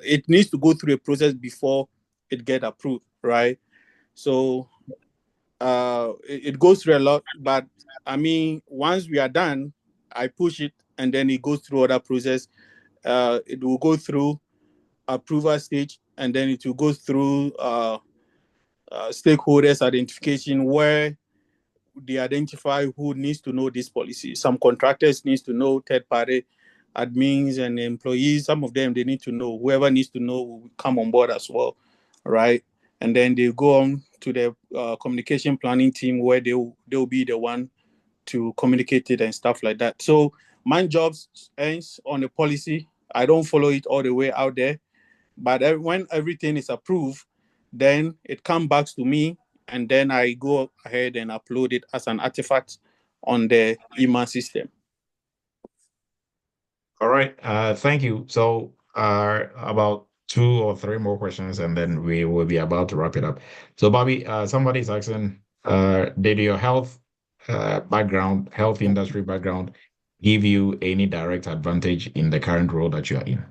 it needs to go through a process before it get approved, right? So it goes through a lot, but I mean, once we are done, I push it and then it goes through other process. It will go through approval stage and then it will go through stakeholders identification where they identify who needs to know this policy. Some contractors needs to know, third party admins and employees, some of them they need to know. Whoever needs to know will come on board as well, right? And then they go on to the communication planning team where they'll be the one to communicate it and stuff like that. So my job ends on the policy. I don't follow it all the way out there, but when everything is approved, then it comes back to me, and then I go ahead and upload it as an artifact on the email system. All right. Thank you. So about 2 or 3 more questions, and then we will be about to wrap it up. So, Bobby, somebody's asking, did your health background, health industry background, give you any direct advantage in the current role that you are in?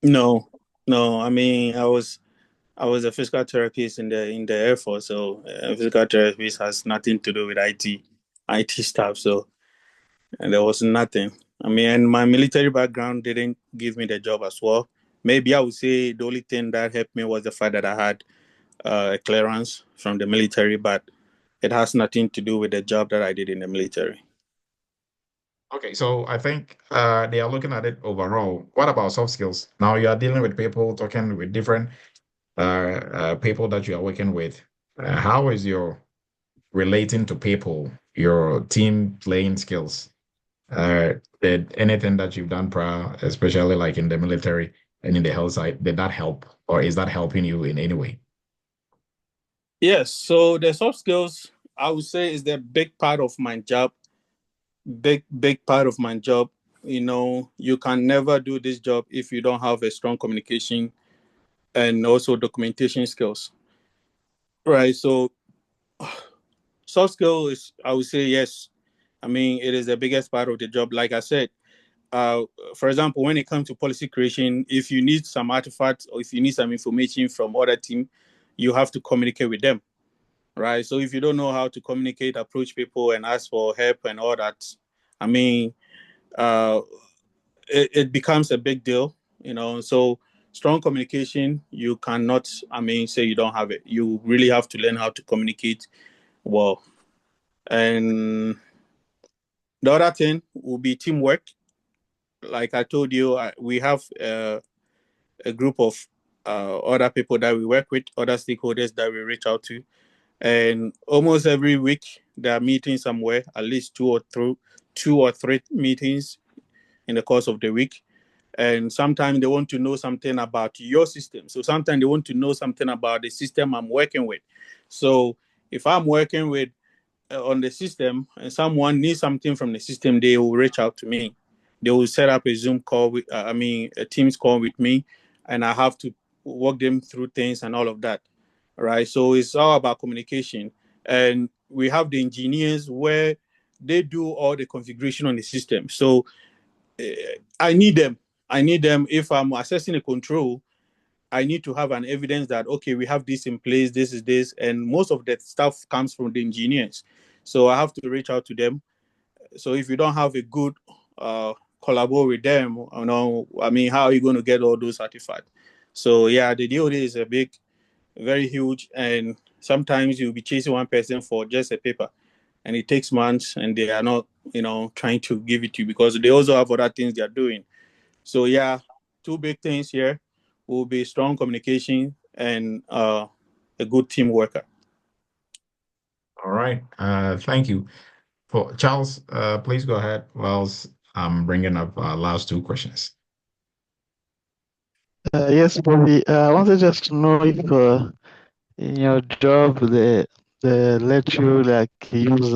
No. I mean, I was a physical therapist in the Air Force, so physical therapist has nothing to do with IT stuff. So, and there was nothing. I mean, and my military background didn't give me the job as well. Maybe I would say the only thing that helped me was the fact that I had a clearance from the military, but it has nothing to do with the job that I did in the military. Okay, so I think they are looking at it overall. What about soft skills? Now you are dealing with people, talking with different people that you are working with. How is your relating to people, your team playing skills? Did anything that you've done prior, especially like in the military and in the health side, did that help, or is that helping you in any way? Yes, so the soft skills, I would say, is the big part of my job. Big part of my job. You know, you can never do this job if you don't have a strong communication and also documentation skills. Right. So soft skill is, I would say, yes. I mean, it is the biggest part of the job. Like I said, for example, when it comes to policy creation, if you need some artifacts or if you need some information from other team, you have to communicate with them, right? So if you don't know how to communicate, approach people and ask for help and all that, I mean, it becomes a big deal, you know. So strong communication, you cannot, I mean, say you don't have it. You really have to learn how to communicate well. And the other thing will be teamwork. Like I told you, we have a group of other people that we work with, other stakeholders that we reach out to. And almost every week, there are meetings somewhere, at least two or three meetings in the course of the week. And sometimes they want to know something about your system. So sometimes they want to know something about the system I'm working with. So if I'm working with on the system and someone needs something from the system, they will reach out to me. They will set up a Zoom call with, a Teams call with me, and I have to walk them through things and all of that, right? So it's all about communication. And we have the engineers where they do all the configuration on the system. So I need them. If I'm assessing a control, I need to have an evidence that, okay, we have this in place, this is this, and most of that stuff comes from the engineers. So I have to reach out to them. So if you don't have a good collaborate with them, you know, I mean, how are you going to get all those artifacts? So yeah, the DoD is a big, very huge, and sometimes you'll be chasing one person for just a paper, and it takes months, and they are not, you know, trying to give it to you because they also have other things they are doing. So yeah, two big things here will be strong communication and a good team worker. All right. Thank you. For Charles, please go ahead whilst I'm bringing up last two questions. Yes, Bobby. I wanted just to know if in your job they let you like use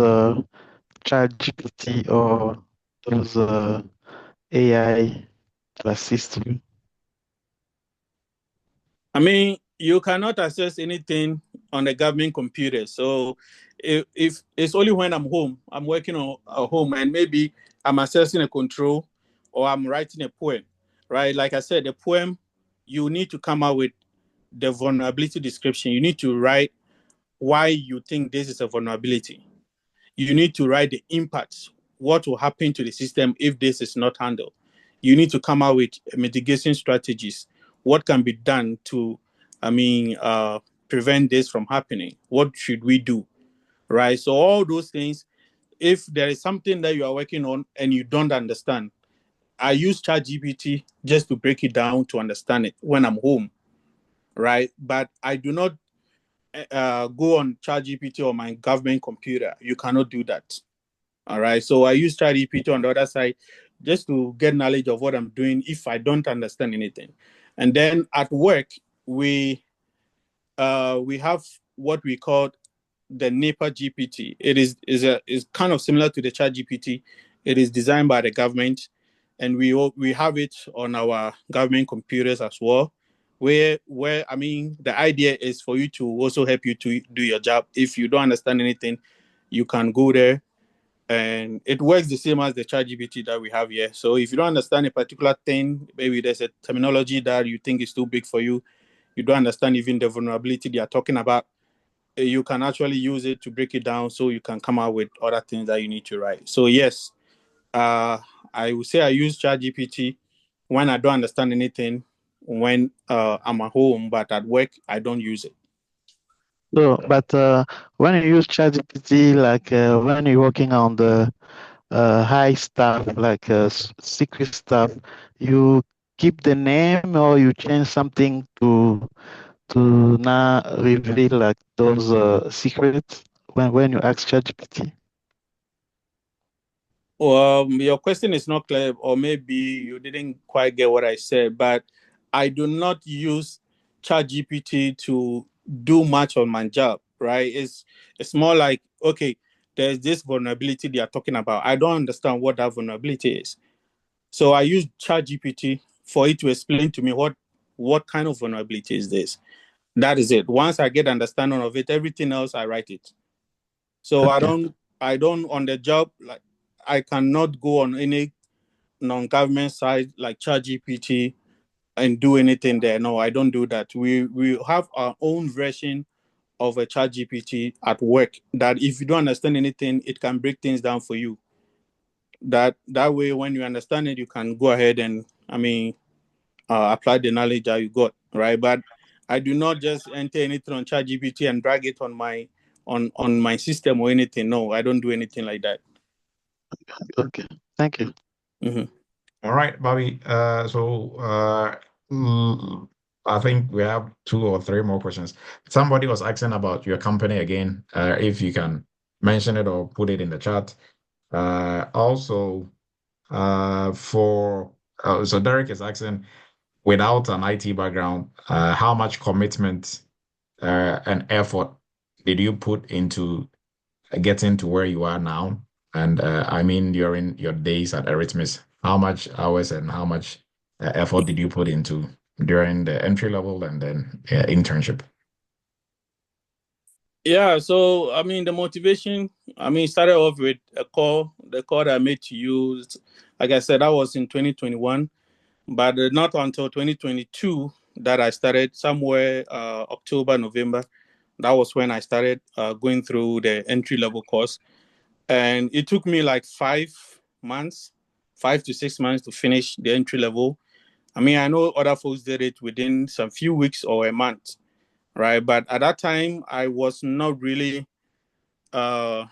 ChatGPT or those AI to assist you. I mean, you cannot access anything on the government computer. So if it's only when I'm home, I'm working on at home, and maybe I'm accessing a control or I'm writing a poem, right? Like I said, the poem, you need to come out with the vulnerability description. You need to write why you think this is a vulnerability. You need to write the impacts, what will happen to the system if this is not handled. You need to come out with mitigation strategies. What can be done to, prevent this from happening? What should we do, right? So all those things, if there is something that you are working on and you don't understand, I use ChatGPT just to break it down to understand it when I'm home, right? But I do not go on ChatGPT or my government computer. You cannot do that. All right. So I use ChatGPT on the other side just to get knowledge of what I'm doing if I don't understand anything. And then at work, we have what we call the NEPA GPT. It is kind of similar to the ChatGPT. It is designed by the government, and we have it on our government computers as well. The idea is for you to also help you to do your job. If you don't understand anything, you can go there, and it works the same as the ChatGPT that we have here. So if you don't understand a particular thing, maybe there's a terminology that you think is too big for you, you don't understand even the vulnerability they are talking about, you can actually use it to break it down so you can come out with other things that you need to write. So yes, I would say I use ChatGPT when I don't understand anything, when I'm at home, but at work, I don't use it. So, but when you use ChatGPT, like when you're working on the high stuff, like secret stuff, you keep the name or you change something to now reveal like those secrets when you ask ChatGPT. Well, your question is not clear, or maybe you didn't quite get what I said, but I do not use ChatGPT to do much on my job, right? It's more like, okay, there's this vulnerability they are talking about. I don't understand what that vulnerability is. So I use ChatGPT for it to explain to me what kind of vulnerability is this. That is it. Once I get understanding of it, everything else I write it. So Okay. I don't on the job, like I cannot go on any non-government site like ChatGPT and do anything there. No, I don't do that. We have our own version of a ChatGPT at work that if you don't understand anything, it can break things down for you. That way, when you understand it, you can go ahead and apply the knowledge that you got, right? But I do not just enter anything on ChatGPT and drag it on my system or anything. No, I don't do anything like that. Okay. Thank you. Mm-hmm. All right, Bobby. I think we have two or three more questions. Somebody was asking about your company again. If you can mention it or put it in the chat. Also, so Derek is asking, without an IT background, how much commitment and effort did you put into getting to where you are now? And I mean, during your days at Eretmis, how much hours and how much effort did you put into during the entry level and then internship? Yeah, so the motivation, started off with the call that I made to you. Like I said, that was in 2021, but not until 2022 that I started, somewhere October, November. That was when I started going through the entry level course. And it took me like 5 months, 5 to 6 months to finish the entry level. I know other folks did it within some few weeks or a month, right? But at that time, I was not really there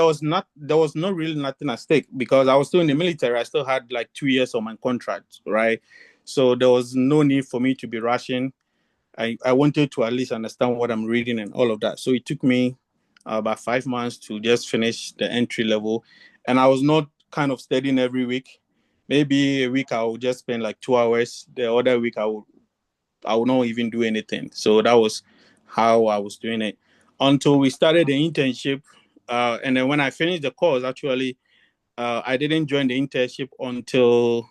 was not really nothing at stake because I was still in the military. I still had like 2 years on my contract, right? So there was no need for me to be rushing. I wanted to at least understand what I'm reading and all of that. So it took me about 5 months to just finish the entry level. And I was not kind of studying every week. Maybe a week I would just spend like 2 hours. The other week I would not even do anything. So that was how I was doing it until we started the internship. And then when I finished the course, actually, I didn't join the internship until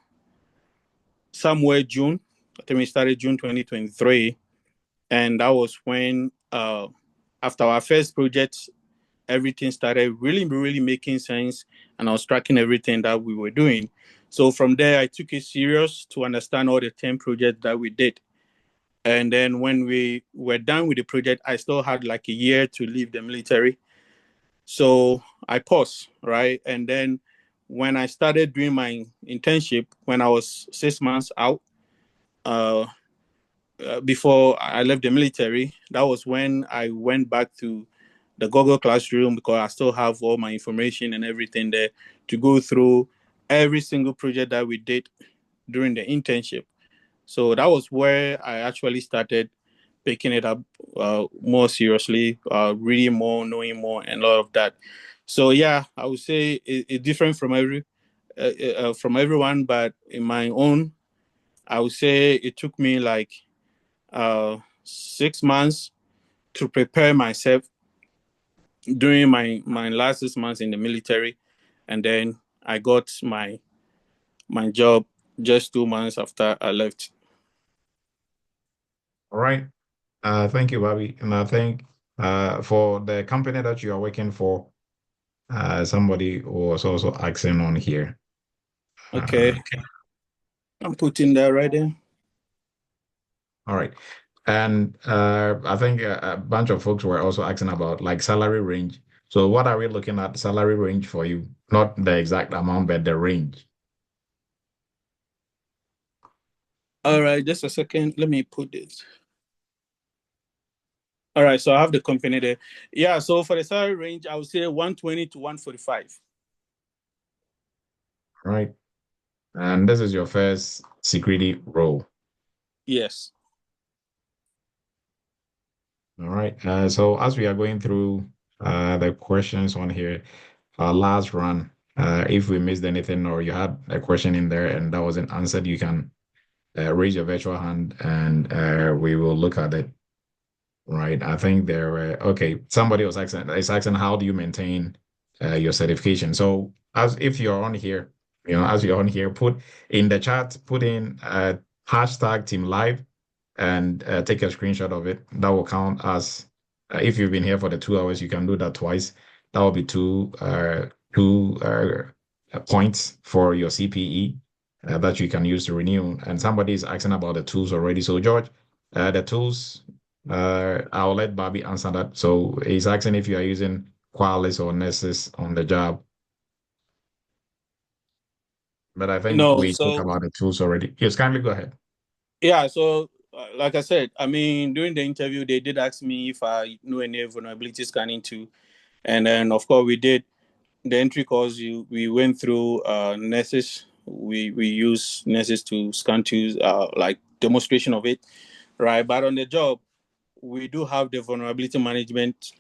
somewhere June. I think we started June 2023. And that was when, after our first project, everything started really, really making sense. And I was tracking everything that we were doing. So from there, I took it serious to understand all the 10 projects that we did. And then when we were done with the project, I still had like a year to leave the military. So I paused, right? And then when I started doing my internship, when I was 6 months out, uh, before I left the military, that was when I went back to the Google Classroom because I still have all my information and everything there to go through every single project that we did during the internship. So that was where I actually started picking it up more seriously, reading more, knowing more, and a lot of that. So yeah, I would say it's different from everyone, but in my own, I would say it took me like 6 months to prepare myself during my last 6 months in the military, and then I got my job just 2 months after I left. All right. Thank you, Bobby. And I think for the company that you are working for, somebody was also asking on here. Okay. I'm putting that right there. All right. And I think a bunch of folks were also asking about like salary range. So what are we looking at salary range for you? Not the exact amount, but the range. All right, just a second. Let me put this. All right, so I have the company there. Yeah, so for the salary range, I would say 120 to 145. Right. And this is your first security role. Yes. All right. So as we are going through the questions on here, last run, if we missed anything or you had a question in there and that wasn't answered, you can raise your virtual hand and we will look at it. Right. I think there were, okay, somebody was asking how do you maintain your certification? So as if you're on here, as you're on here, put in the chat, put in hashtag team live and take a screenshot of it. That will count as if you've been here for the 2 hours, you can do that twice. That will be two points for your CPE that you can use to renew. And somebody is asking about the tools already. So George, the tools, I'll let Bobby answer that. So he's asking if you are using Qualys or Nessus on the job. But I think we talked about the tools already. Yes, kindly go ahead. Yeah, so like I said, I mean, during the interview, they did ask me if I know any vulnerability scanning too. And then, of course, we did the entry course. We went through Nessus. We use Nessus to scan tools, like demonstration of it, right? But on the job, we do have the vulnerability management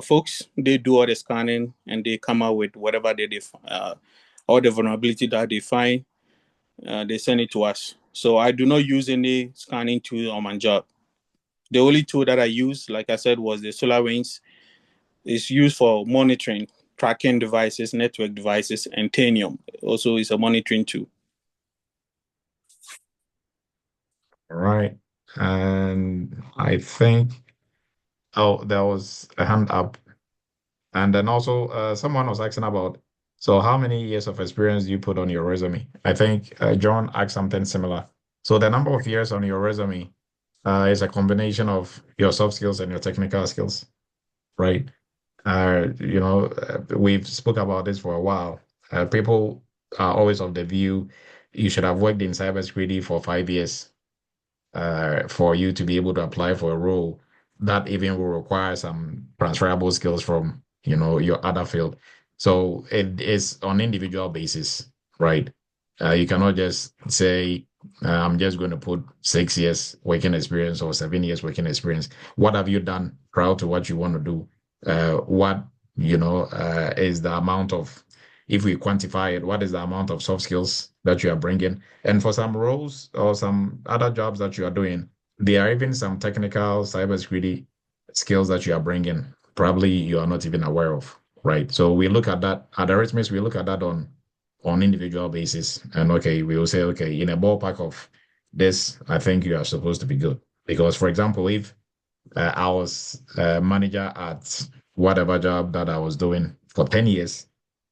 folks. They do all the scanning and they come out with whatever all the vulnerability that they find. They send it to us. So I do not use any scanning tool on my job. The only tool that I use, like I said, was the SolarWinds. It's used for monitoring, tracking devices, network devices, and Tanium. Also, is a monitoring tool. All right. And I think, oh, there was a hand up. And then also, someone was asking about, so how many years of experience do you put on your resume? I think John asked something similar. So the number of years on your resume is a combination of your soft skills and your technical skills, right? We've spoke about this for a while. People are always of the view you should have worked in cybersecurity for 5 years for you to be able to apply for a role that even will require some transferable skills from, your other field. So it is on individual basis, right? You cannot just say, I'm just going to put 6 years working experience or 7 years working experience. What have you done prior to what you want to do? what, is the amount of, if we quantify it, what is the amount of soft skills that you are bringing? And for some roles or some other jobs that you are doing, there are even some technical cybersecurity skills that you are bringing, probably you are not even aware of, right? So we look at that at Eretmis, we look at that on individual basis, and okay, we will say, okay, in a ballpark of this, I think you are supposed to be good. Because, for example, if I was a manager at whatever job that I was doing for 10 years,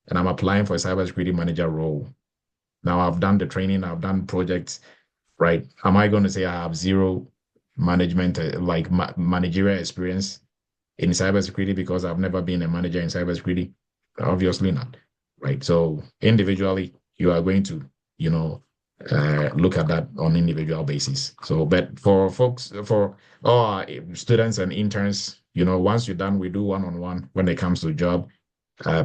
and I'm applying for a cybersecurity manager role. Now I've done the training, I've done projects, right? Am I going to say I have zero management, managerial experience in cybersecurity because I've never been a manager in cybersecurity? Obviously not, right? So individually, you are going to, look at that on individual basis. So, but for folks, for all our students and interns, once you're done, we do one-on-one when it comes to job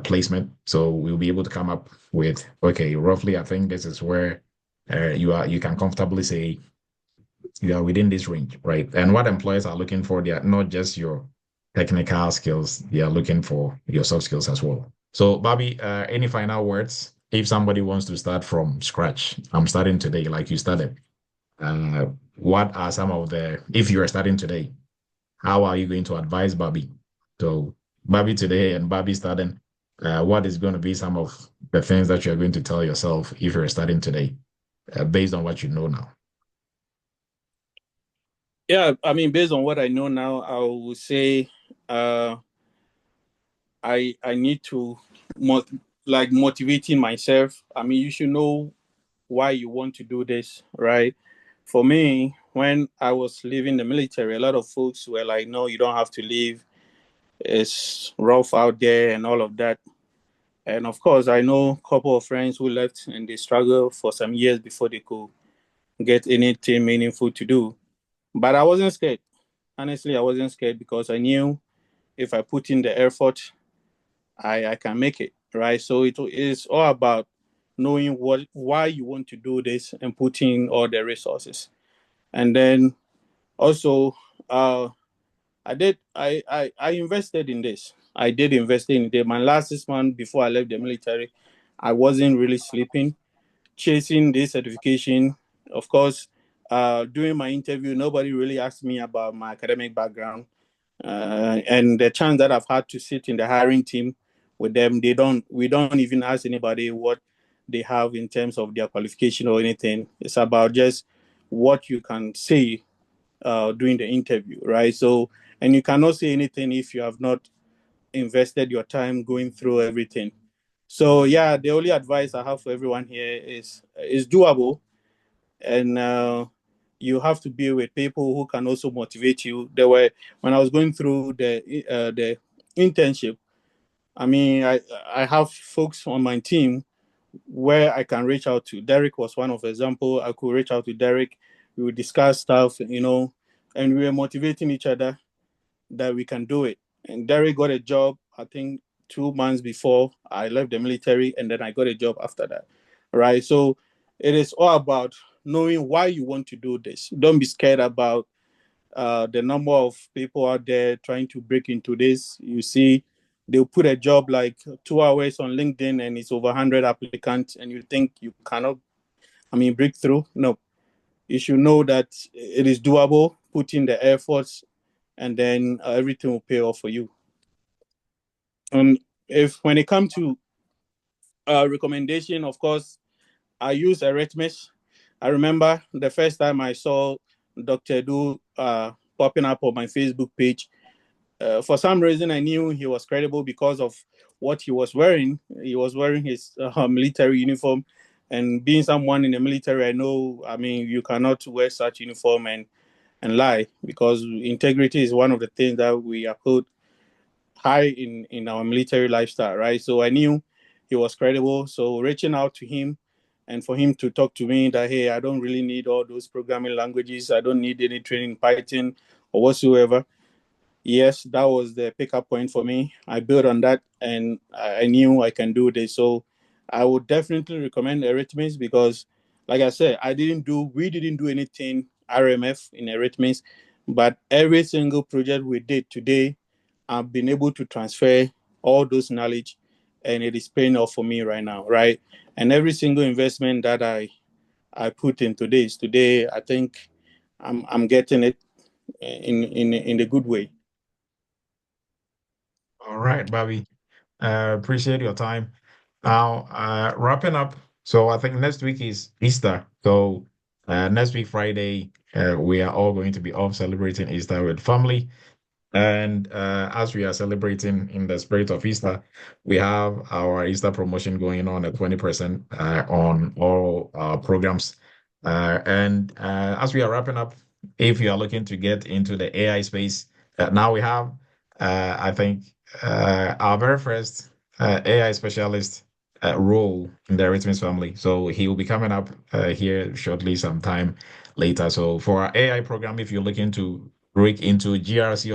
placement. So we'll be able to come up with, okay, roughly, I think this is where you can comfortably say you are within this range, right? And what employers are looking for, they are not just your technical skills, they are looking for your soft skills as well. So, Bobby, any final words? If somebody wants to start from scratch, I'm starting today, like you started. What are some of if you are starting today, how are you going to advise Bobby? So, Bobby today and Bobby starting, what is going to be some of the things that you're going to tell yourself if you're starting today, based on what you know now? Yeah, I mean, based on what I know now, I would say I need to motivating myself. I mean, you should know why you want to do this, right? For me, when I was leaving the military, a lot of folks were like, no, you don't have to leave. It's rough out there and all of that. And of course, I know a couple of friends who left and they struggled for some years before they could get anything meaningful to do. But I wasn't scared. Honestly, I wasn't scared because I knew if I put in the effort, I can make it, right? So it is all about knowing why you want to do this and putting all the resources. And then also, I invested in this. I did invest in it. My last 6 months before I left the military, I wasn't really sleeping, chasing this certification. Of course, during my interview, nobody really asked me about my academic background. And the chance that I've had to sit in the hiring team with them, we don't even ask anybody what they have in terms of their qualification or anything. It's about just what you can say during the interview, right? So, and you cannot say anything if you have not invested your time going through everything. So, yeah, the only advice I have for everyone here is doable, and you have to be with people who can also motivate you. When I was going through the internship, I mean, I have folks on my team where I can reach out to. Derek was one of example. I could reach out to Derek. We would discuss stuff, and we were motivating each other that we can do it. And Derek got a job, I think 2 months before I left the military, and then I got a job after that. Right. So it is all about knowing why you want to do this. Don't be scared about the number of people out there trying to break into this. You see, they'll put a job like 2 hours on LinkedIn and it's over 100 applicants, and you think you cannot, break through. No, you should know that it is doable, put in the efforts, and then everything will pay off for you. If when it comes to recommendation, of course, I use Eretmis. I remember the first time I saw Dr. Du popping up on my Facebook page. For some reason, I knew he was credible because of what he was wearing. He was wearing his military uniform, and being someone in the military, I know. You cannot wear such uniform and lie, because integrity is one of the things that we uphold high in our military lifestyle, right? So I knew he was credible. So reaching out to him and for him to talk to me that, hey, I don't really need all those programming languages. I don't need any training in Python or whatsoever. Yes, that was the pickup point for me. I built on that and I knew I can do this. So I would definitely recommend Eretmis because, like I said, we didn't do anything RMF in Eretmis, but every single project we did today, I've been able to transfer all those knowledge, and it is paying off for me right now, right? And every single investment that I put into this today, I think I'm getting it in the good way. All right, Bobby. Appreciate your time. Now, wrapping up. So I think next week is Easter. So next week, Friday, we are all going to be off celebrating Easter with family. And as we are celebrating in the spirit of Easter, we have our Easter promotion going on at 20% on all our programs. And as we are wrapping up, if you are looking to get into the AI space, now we have, I think, our very first AI specialist role in the Eretmis family. So he will be coming up here shortly, sometime later. So for our AI program, if you're looking to break into GRC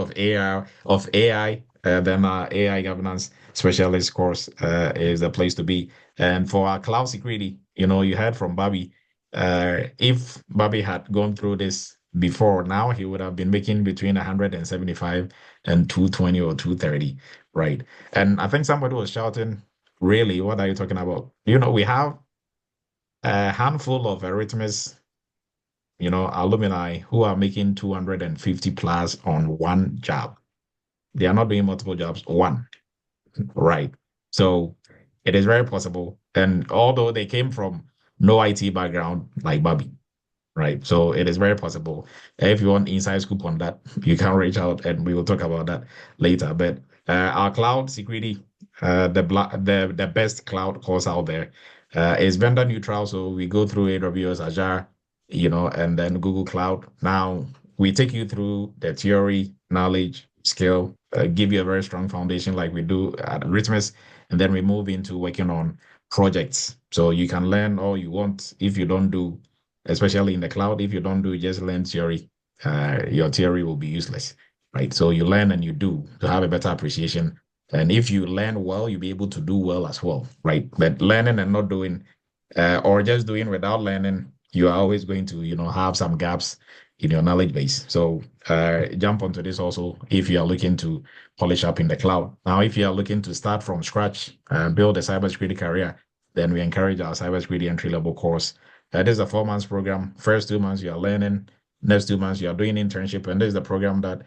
of AI, then our AI governance specialist course is the place to be. And for our cloud security, you heard from Bobby. If Bobby had gone through this before, now he would have been making between 175 and 220 or 230, right? And I think somebody was shouting, really, what are you talking about? We have a handful of Eretmis alumni who are making 250 plus on one job. They are not doing multiple jobs, one, right? So it is very possible. And although they came from no IT background like Bobby, right? So it is very possible. If you want inside scoop on that, you can reach out and we will talk about that later. But our cloud security, the best cloud course out there, is vendor neutral. So we go through AWS, Azure, and then Google Cloud. Now we take you through the theory, knowledge, skill, give you a very strong foundation like we do at Ritmus, and then we move into working on projects. So you can learn all you want. If you don't do, especially in the cloud, if you don't do just learn theory, your theory will be useless, right? So you learn and you do to have a better appreciation. And if you learn well, you'll be able to do well as well, right? But learning and not doing, or just doing without learning, you are always going to, have some gaps in your knowledge base. So jump onto this also if you are looking to polish up in the cloud. Now, if you are looking to start from scratch, build a cybersecurity career, then we encourage our cybersecurity entry-level course. This is a 4 months program. First 2 months you are learning. Next 2 months you are doing internship, and this is the program that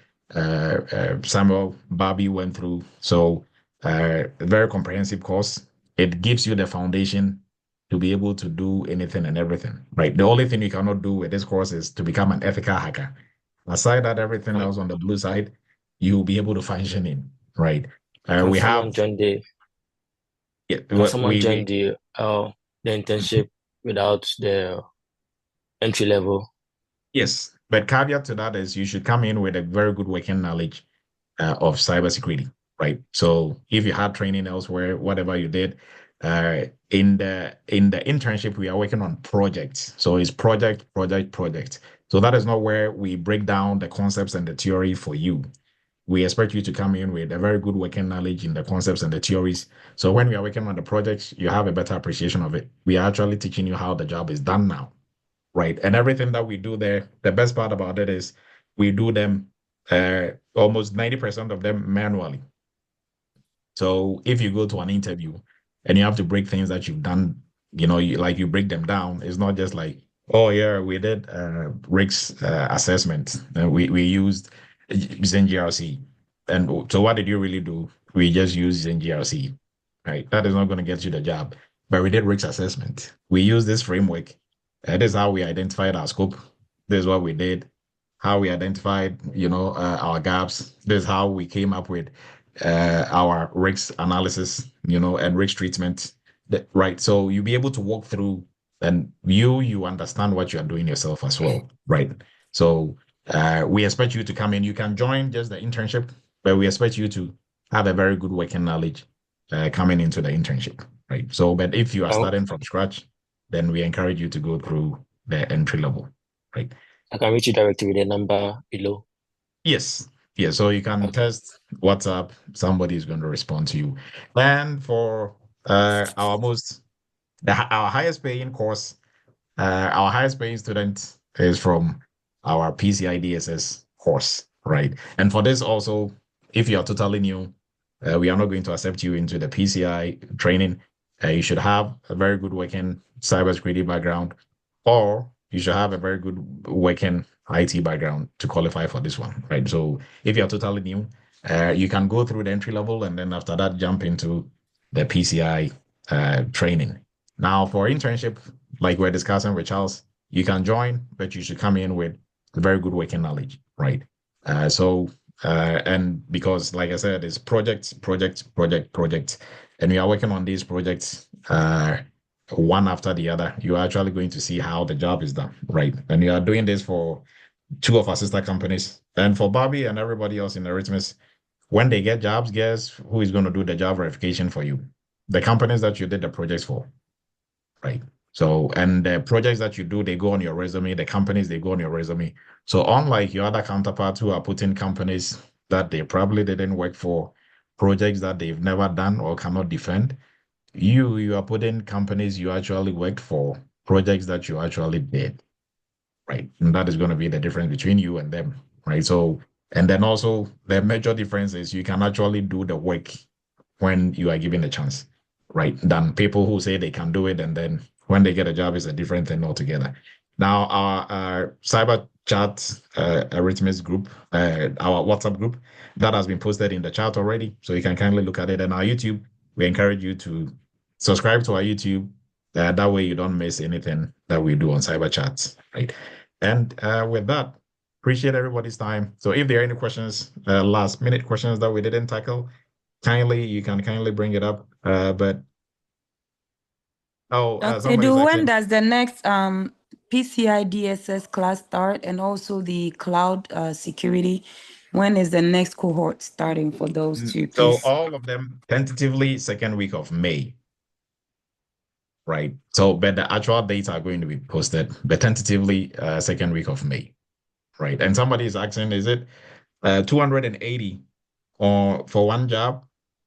Samuel Barbie went through. So a very comprehensive course. It gives you the foundation to be able to do anything and everything, right? The only thing you cannot do with this course is to become an ethical hacker. Aside that, everything else on the blue side, you will be able to function in, right? Can We someone have, join the yeah, can someone join the internship without the entry level? yes, but caveat to that is you should come in with a very good working knowledge of cybersecurity, right? So if you had training elsewhere, whatever you did, in the internship, we are working on projects. So it's project, project, project. So that is not where we break down the concepts and the theory for you. We expect you to come in with a very good working knowledge in the concepts and the theories. So when we are working on the projects, you have a better appreciation of it. We are actually teaching you how the job is done now, right? And everything that we do there, the best part about it is we do them almost 90% of them manually. So if you go to an interview and you have to break things that you've done, you break them down. It's not just like, oh yeah, we did Rick's assessment and we used ZenGRC. And so what did you really do? We just used ZenGRC, right? That is not going to get you the job. But we did Rick's assessment. We used this framework. This is how we identified our scope. This is what we did. How we identified, our gaps. This is how we came up with our risk analysis, and risk treatment, right? So you'll be able to walk through and you understand what you are doing yourself as well, right? So we expect you to come in. You can join just the internship, but we expect you to have a very good working knowledge coming into the internship, right? So, but if you are starting from scratch, then we encourage you to go through the entry level, right? I can reach you directly with the number below. Yes. Yeah, so you can test WhatsApp, somebody is going to respond to you. And for our highest paying course, our highest paying student is from our PCI DSS course, right? And for this also, if you are totally new, we are not going to accept you into the PCI training. You should have a very good working cybersecurity background, or you should have a very good working IT background to qualify for this one, right? So if you're totally new, you can go through the entry level and then after that jump into the PCI training. Now for internship, like we're discussing with Charles, you can join, but you should come in with very good working knowledge, right? And because, like I said, it's projects, and we are working on these projects one after the other. You're actually going to see how the job is done, right? And you are doing this for two of our sister companies, and for Bobby and everybody else in Eretmis. When they get jobs, guess who is going to do the job verification for you? The companies that you did the projects for, right? So, and the projects that you do, they go on your resume. The companies, they go on your resume. So, unlike your other counterparts who are putting companies that they probably didn't work for, projects that they've never done or cannot defend, you are putting companies you actually worked for, projects that you actually did, right? And that is going to be the difference between you and them, right? So, and then also the major difference is you can actually do the work when you are given a chance, right? Than people who say they can do it and then when they get a job is a different thing altogether. Now, our cyber chat Eretmis group, our WhatsApp group, that has been posted in the chat already, so you can kindly look at it. And our YouTube, we encourage you to subscribe to our YouTube. That way you don't miss anything that we do on cyber chats, right? And with that, appreciate everybody's time. So if there are any questions, last minute questions that we didn't tackle, you can kindly bring it up. But Dr. somebody's Edu, when asking, does the next PCI DSS class start, and also the cloud security? When is the next cohort starting for those two, so please? all of them tentatively second week of May, right? So, but the actual dates are going to be posted, but tentatively second week of May, right? And somebody is asking, is it 280 or for one job?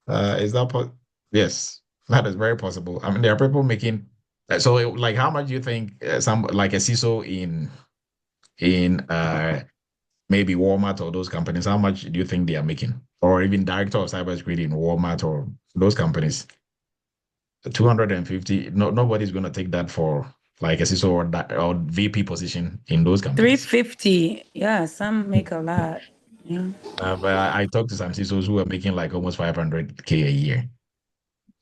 Is that yes, that is very possible. I mean, there are people making so like how much do you think some like a CISO in maybe Walmart or those companies, how much do you think they are making? Or even director of cybersecurity in Walmart or those companies? 250, no, nobody's going to take that for like a CISO or VP position in those companies. 350. Yeah, some make a lot. Yeah. But I talked to some CISOs who are making like almost 500K a year,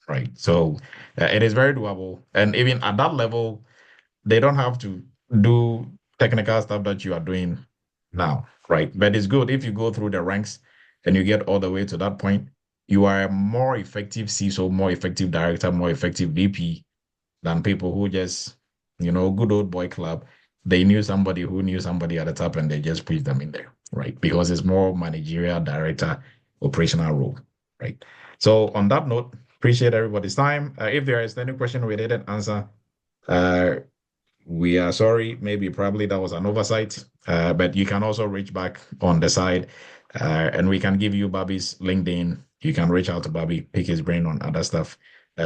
right? So it is very doable. And even at that level, they don't have to do technical stuff that you are doing now, right? But it's good if you go through the ranks and you get all the way to that point, you are a more effective CISO, more effective director, more effective VP than people who just, good old boy club. They knew somebody who knew somebody at the top and they just pushed them in there, right? Because it's more managerial, director, operational role, right? So on that note, appreciate everybody's time. If there is any question we didn't answer, we are sorry. Maybe probably that was an oversight, but you can also reach back on the side and we can give you Bobby's LinkedIn. You can reach out to Bobby, pick his brain on other stuff.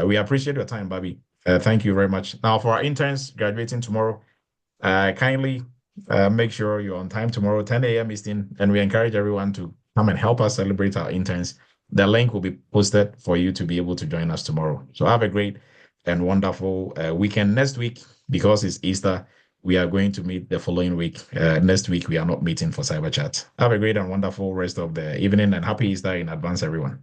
We appreciate your time, Bobby. Thank you very much. Now, for our interns graduating tomorrow, kindly make sure you're on time tomorrow, 10 a.m. Eastern, and we encourage everyone to come and help us celebrate our interns. The link will be posted for you to be able to join us tomorrow. So have a great and wonderful weekend. Next week, because it's Easter, we are going to meet the following week. Next week, we are not meeting for Cyber Chat. Have a great and wonderful rest of the evening and happy Easter in advance, everyone.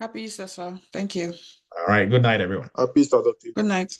Happy Easter, sir. Thank you. All right. Good night, everyone. Happy Easter, Dr. Good night.